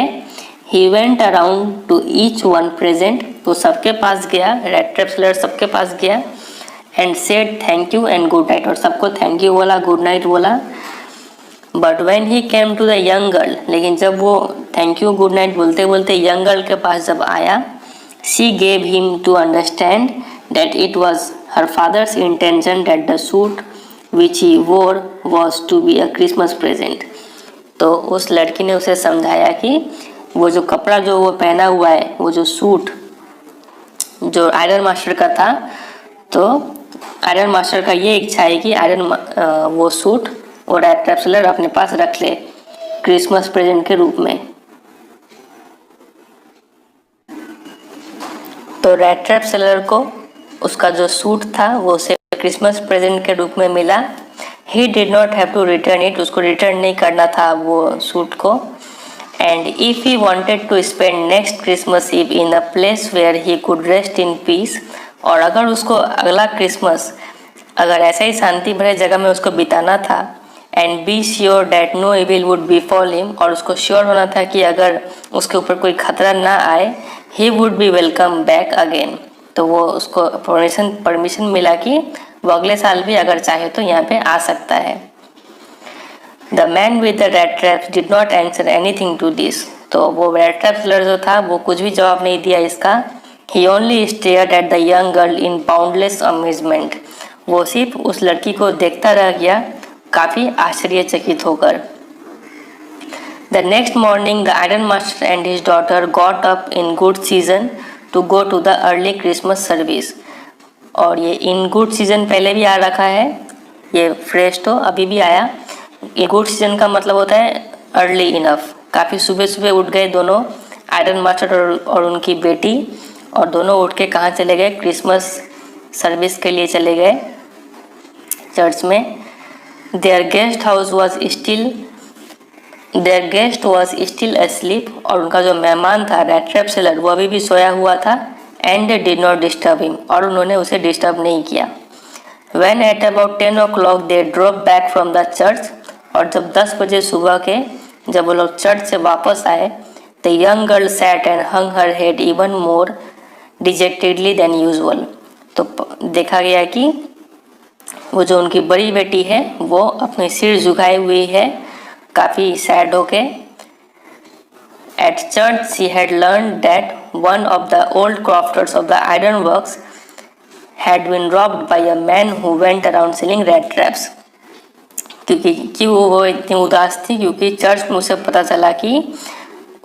he went around to each one present, तो सबके पास गया, रेड ट्रैप्सलर सबके पास गया। And said thank you and good night, और सबको थैंक यू बोला, गुड नाइट बोला। But when he came to the young girl, लेकिन जब वो थैंक यू गुड नाइट बोलते बोलते यंग गर्ल के पास जब आया, she gave him to understand that it was her father's intention that the suit which he wore was to be a Christmas present. तो उस लड़की ने उसे समझाया कि वो जो कपड़ा जो वो पहना हुआ है, वो जो सूट जो आयरन मास्टर का था, तो आयरन मास्टर का ये इच्छा है कि वो सूट और रेड ट्रैप्सलर अपने पास रख ले क्रिसमस प्रेजेंट के रूप में। तो रेड ट्रैप्सलर को उसका जो सूट था वो उसे क्रिसमस प्रेजेंट के रूप में मिला। He did not have to return it, उसको रिटर्न नहीं करना था वो सूट को। And if he wanted to spend next Christmas Eve in a place where he could rest in peace, और अगर उसको अगला क्रिसमस अगर ऐसा ही शांति भरे जगह में उसको बिताना था, and be sure that no evil would befall him, और उसको श्योर होना था कि अगर उसके ऊपर कोई खतरा ना आए, he would be welcome back again, तो वो उसको परमिशन मिला कि वो अगले साल भी अगर चाहे तो यहाँ पे आ सकता है। The man with the red traps did not answer anything to this, तो वो रेड ट्रैप्सलर जो था वो कुछ भी जवाब नहीं दिया इसका। He only stared at the young girl in boundless amazement, वो सिर्फ उस लड़की को देखता रह गया काफ़ी आश्चर्यचकित होकर। The next morning the iron master and his daughter got up in good season to go to the early Christmas service, और ये इन गुड सीजन पहले भी आ रखा है, ये फ्रेश तो अभी भी आया। ये गुड सीजन का मतलब होता है अर्ली इनफ, काफ़ी सुबह सुबह उठ गए दोनों, आयरन मास्टर और उनकी बेटी, और दोनों उठ के कहाँ चले गए, क्रिसमस सर्विस के लिए चले गए चर्च में। There guest was still asleep, और उनका जो मेहमान था रेड ट्रैप्सलर वो अभी भी सोया हुआ था। And they did not disturb him, और उन्होंने उसे डिस्टर्ब नहीं किया। When at about 10 o'clock they drop back from the church, और जब 10 बजे सुबह के जब वो लोग चर्च से वापस आए, the young girl sat and hung her head even more dejectedly than usual, तो देखा गया कि वो जो उनकी बड़ी बेटी है वो अपने सिर झुकाई हुई है काफ़ी सैड होके। At church she had learn that one of the old crafters of the iron works had been robbed by a man who went around selling red traps, क्योंकि वो इतनी उदास थी क्योंकि चर्च में उसे पता चला कि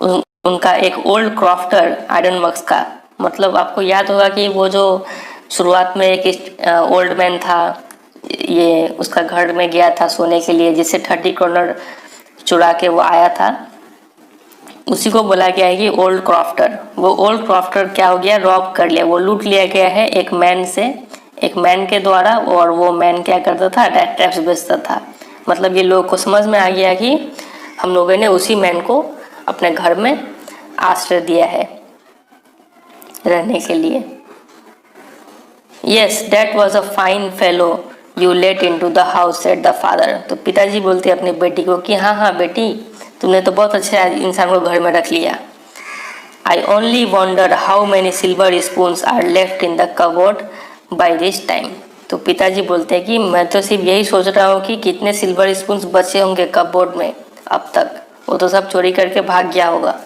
उनका एक ओल्ड क्राफ्टर आयरन वर्क्स का, मतलब आपको याद होगा कि वो जो शुरुआत में एक ओल्ड मैन था ये उसका घर में गया था सोने के लिए, जिससे 30 करोड़ चुरा के वो आया था, उसी को बोला गया है कि ओल्ड क्रॉफ्टर। वो ओल्ड क्रॉफ्टर क्या हो गया, रॉब कर लिया, वो लूट लिया गया है एक मैन से, एक मैन के द्वारा। और वो मैन क्या करता था, रैट ट्रैप्स बेचता था। मतलब ये लोगों को समझ में आ गया कि हम लोगों ने उसी मैन को अपने घर में आश्रय दिया है रहने के लिए। Yes that was a fine fellow you let in to the house said the father. तो पिताजी बोलते अपनी बेटी को कि हाँ हाँ बेटी, तुमने तो बहुत अच्छे इंसान को घर में रख लिया। I only wonder how many silver spoons are left in the cupboard by this time. तो पिताजी बोलते हैं कि मैं तो सिर्फ यही सोच रहा हूँ कि कितने सिल्वर स्पून्स बचे होंगे कपबोर्ड में अब तक, वो तो सब चोरी करके भाग गया होगा।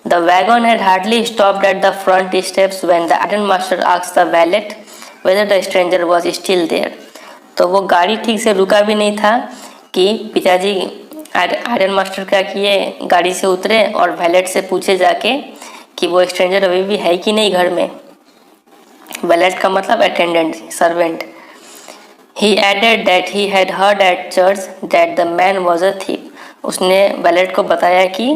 The wagon had hardly stopped at the front steps when the iron master asked the valet whether the stranger was still there. तो वो गाड़ी ठीक से रुका भी नहीं था कि पिताजी आयरन मास्टर क्या किए, गाड़ी से उतरे और वैलेट से पूछे जाके कि वो स्ट्रेंजर अभी भी है कि नहीं घर में। वैलेट का मतलब attendant, servant. He added that he had heard at church that the man was a thief. उसने वैलेट को बताया कि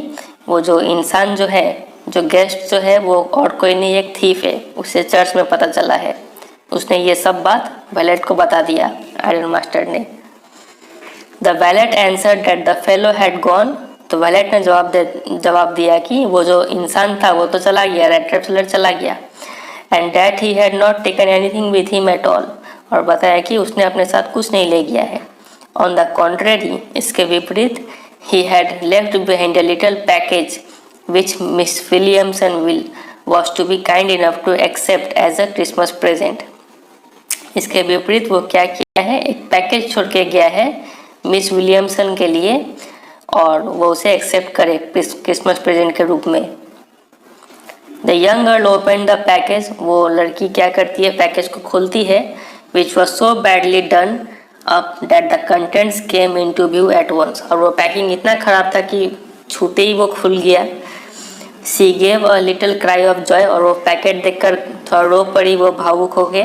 वो जो इंसान जो है, जो गेस्ट जो है, वो और कोई नहीं एक थीफ है, उसे चर्च में पता चला है। उसने ये सब बात वैलेट को बता दिया आयरन मास्टर ने। The wallet answered that the fellow had gone. तो वैलेट ने जवाब दिया कि वो जो इंसान था वो तो चला गया, रेड ट्रैप्सलर चला गया। And that he had not taken anything with him at all. और बताया कि उसने अपने साथ कुछ नहीं ले गया है। ऑन द कॉन्ट्रेरी, इसके विपरीत, he had left behind a little package which Miss Williamson was to be kind enough to accept as a Christmas present. इसके विपरीत वो क्या किया है, एक पैकेज छोड़ के गया है मिस विलियमसन के लिए, और वो उसे एक्सेप्ट करे क्रिसमस प्रेजेंट के रूप में। The young girl open the package. वो लड़की क्या करती है, पैकेज को खोलती है। Which was so badly done up that the contents came into view at once। और वो पैकिंग इतना ख़राब था कि छूते ही वो खुल गया। She gave a little cry of joy। और वो पैकेट देखकर थोड़ा रो पड़ी वो भावुक हो गए।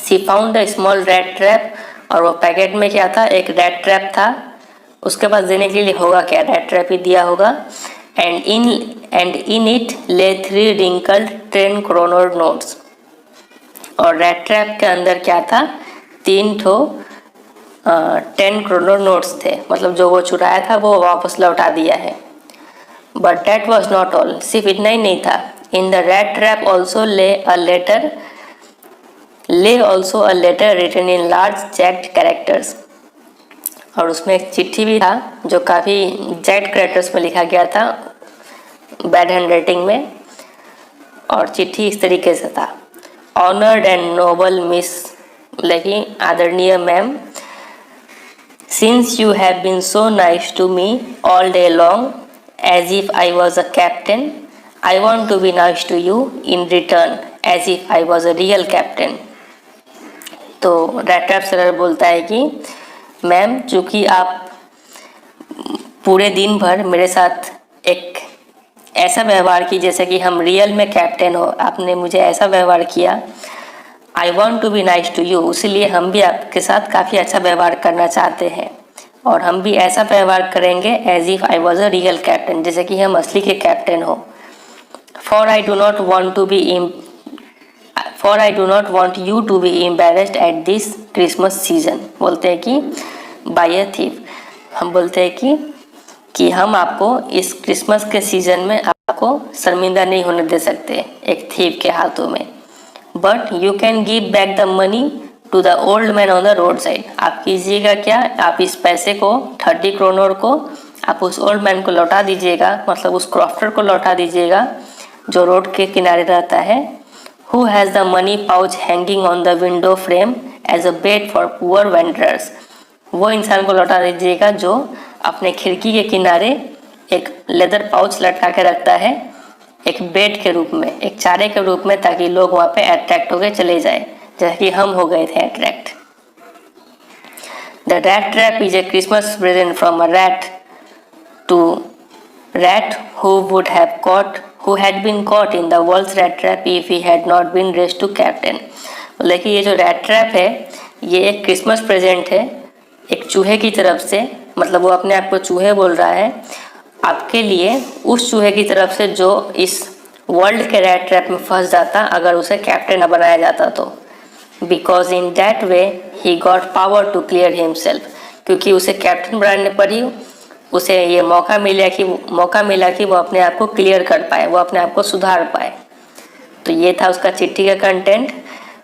She found a small rat trap। और वो पैकेट में क्या था, एक रैट ट्रैप था। उसके पास देने के लिए होगा क्या, रैट ट्रैप ही दिया होगा। and in it lay 3 wrinkled 10 kroner notes। और रैट ट्रैप के अंदर क्या था, 3 ठो 10 करोड़ नोट्स थे। मतलब जो वो चुराया था वो वापस लौटा दिया है। But that was not all. सिर्फ इतना ही नहीं था। In the rat trap also lay also a letter written in large jagged characters. और उसमें एक चिट्ठी भी था जो काफ़ी जैक्ड कैरेक्टर्स में लिखा गया था, बैड हैंड राइटिंग में। और चिट्ठी इस तरीके से था, ऑनर्ड एंड नोबल मिस, लगी आदरणीय ma'am, since you have been so nice to me all day long as if I was a captain, I want to be nice to you in return as if I was a real captain. तो रैट ट्रैप्सलर बोलता है कि मैम, चूँकि आप पूरे दिन भर मेरे साथ एक ऐसा व्यवहार की जैसे कि हम रियल में कैप्टन हो, आपने मुझे ऐसा व्यवहार किया, I want to be nice to you, इसलिए हम भी आपके साथ काफ़ी अच्छा व्यवहार करना चाहते हैं। और हम भी ऐसा व्यवहार करेंगे as if I was a real captain, जैसे कि हम असली के कैप्टन हो। For I do not want you to be embarrassed at this Christmas season. बोलते हैं कि बाय अ थीफ, हम बोलते हैं कि हम आपको इस क्रिसमस के सीजन में आपको शर्मिंदा नहीं होने दे सकते एक थीफ के हाथों में। But you can give back the money to the old man on the road side. आप कीजिएगा क्या, आप इस पैसे को 30 करोड़ को आप उस ओल्ड मैन को लौटा दीजिएगा, मतलब उस क्रॉफ्टर को लौटा दीजिएगा जो रोड के किनारे रहता है। Who has the money pouch hanging on the window frame as a bait for poor wanderers. वो इंसान को लौटा दीजिएगा जो अपने खिड़की के किनारे एक लेदर पाउच लटका के रखता है, एक बेट के रूप में, एक चारे के रूप में, ताकि लोग वहाँ पे अट्रैक्ट होकर चले जाए, जैसे कि हम हो गए थे attract. The rat trap is a Christmas present from a rat to rat who had been caught in the world's rat trap if he had not been raised to captain। लेकिन ये जो रैट ट्रैप है ये एक क्रिसमस प्रेजेंट है एक चूहे की तरफ से, मतलब वो अपने आप को चूहे बोल रहा है आपके लिए, उस चूहे की तरफ से जो इस वर्ल्ड के रैट ट्रैप में फंस जाता अगर उसे कैप्टन न बनाया जाता तो। Because in that way he got power to clear himself, क्योंकि उसे कैप्टन बनाने पर ही उसे ये मौका मिला कि वो अपने आप को क्लियर कर पाए, वो अपने आप को सुधार पाए। तो ये था उसका चिट्ठी का content.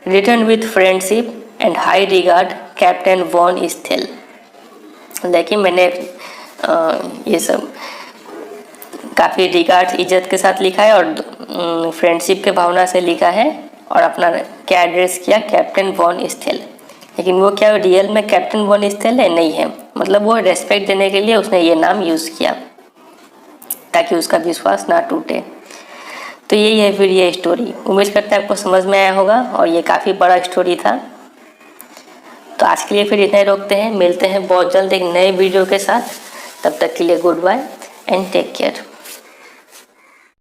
Return with friendship and high regard Captain von Stahle. देखिए मैंने ये सब काफ़ी रिगार्ड इज्जत के साथ लिखा है और फ्रेंडशिप के भावना से लिखा है और अपना क्या एड्रेस किया, कैप्टन वॉन स्थिल। लेकिन वो क्या रियल में कैप्टन वॉन स्थिल है? नहीं है, मतलब वो रेस्पेक्ट देने के लिए उसने ये नाम यूज़ किया ताकि उसका विश्वास ना टूटे। तो यही है फिर ये स्टोरी। उम्मीद करते हैं आपको समझ में आया होगा और ये काफ़ी बड़ा स्टोरी था। तो आज के लिए फिर इतना ही रोकते हैं, मिलते हैं बहुत जल्द एक नए वीडियो के साथ। तब तक के लिए good bye and take care.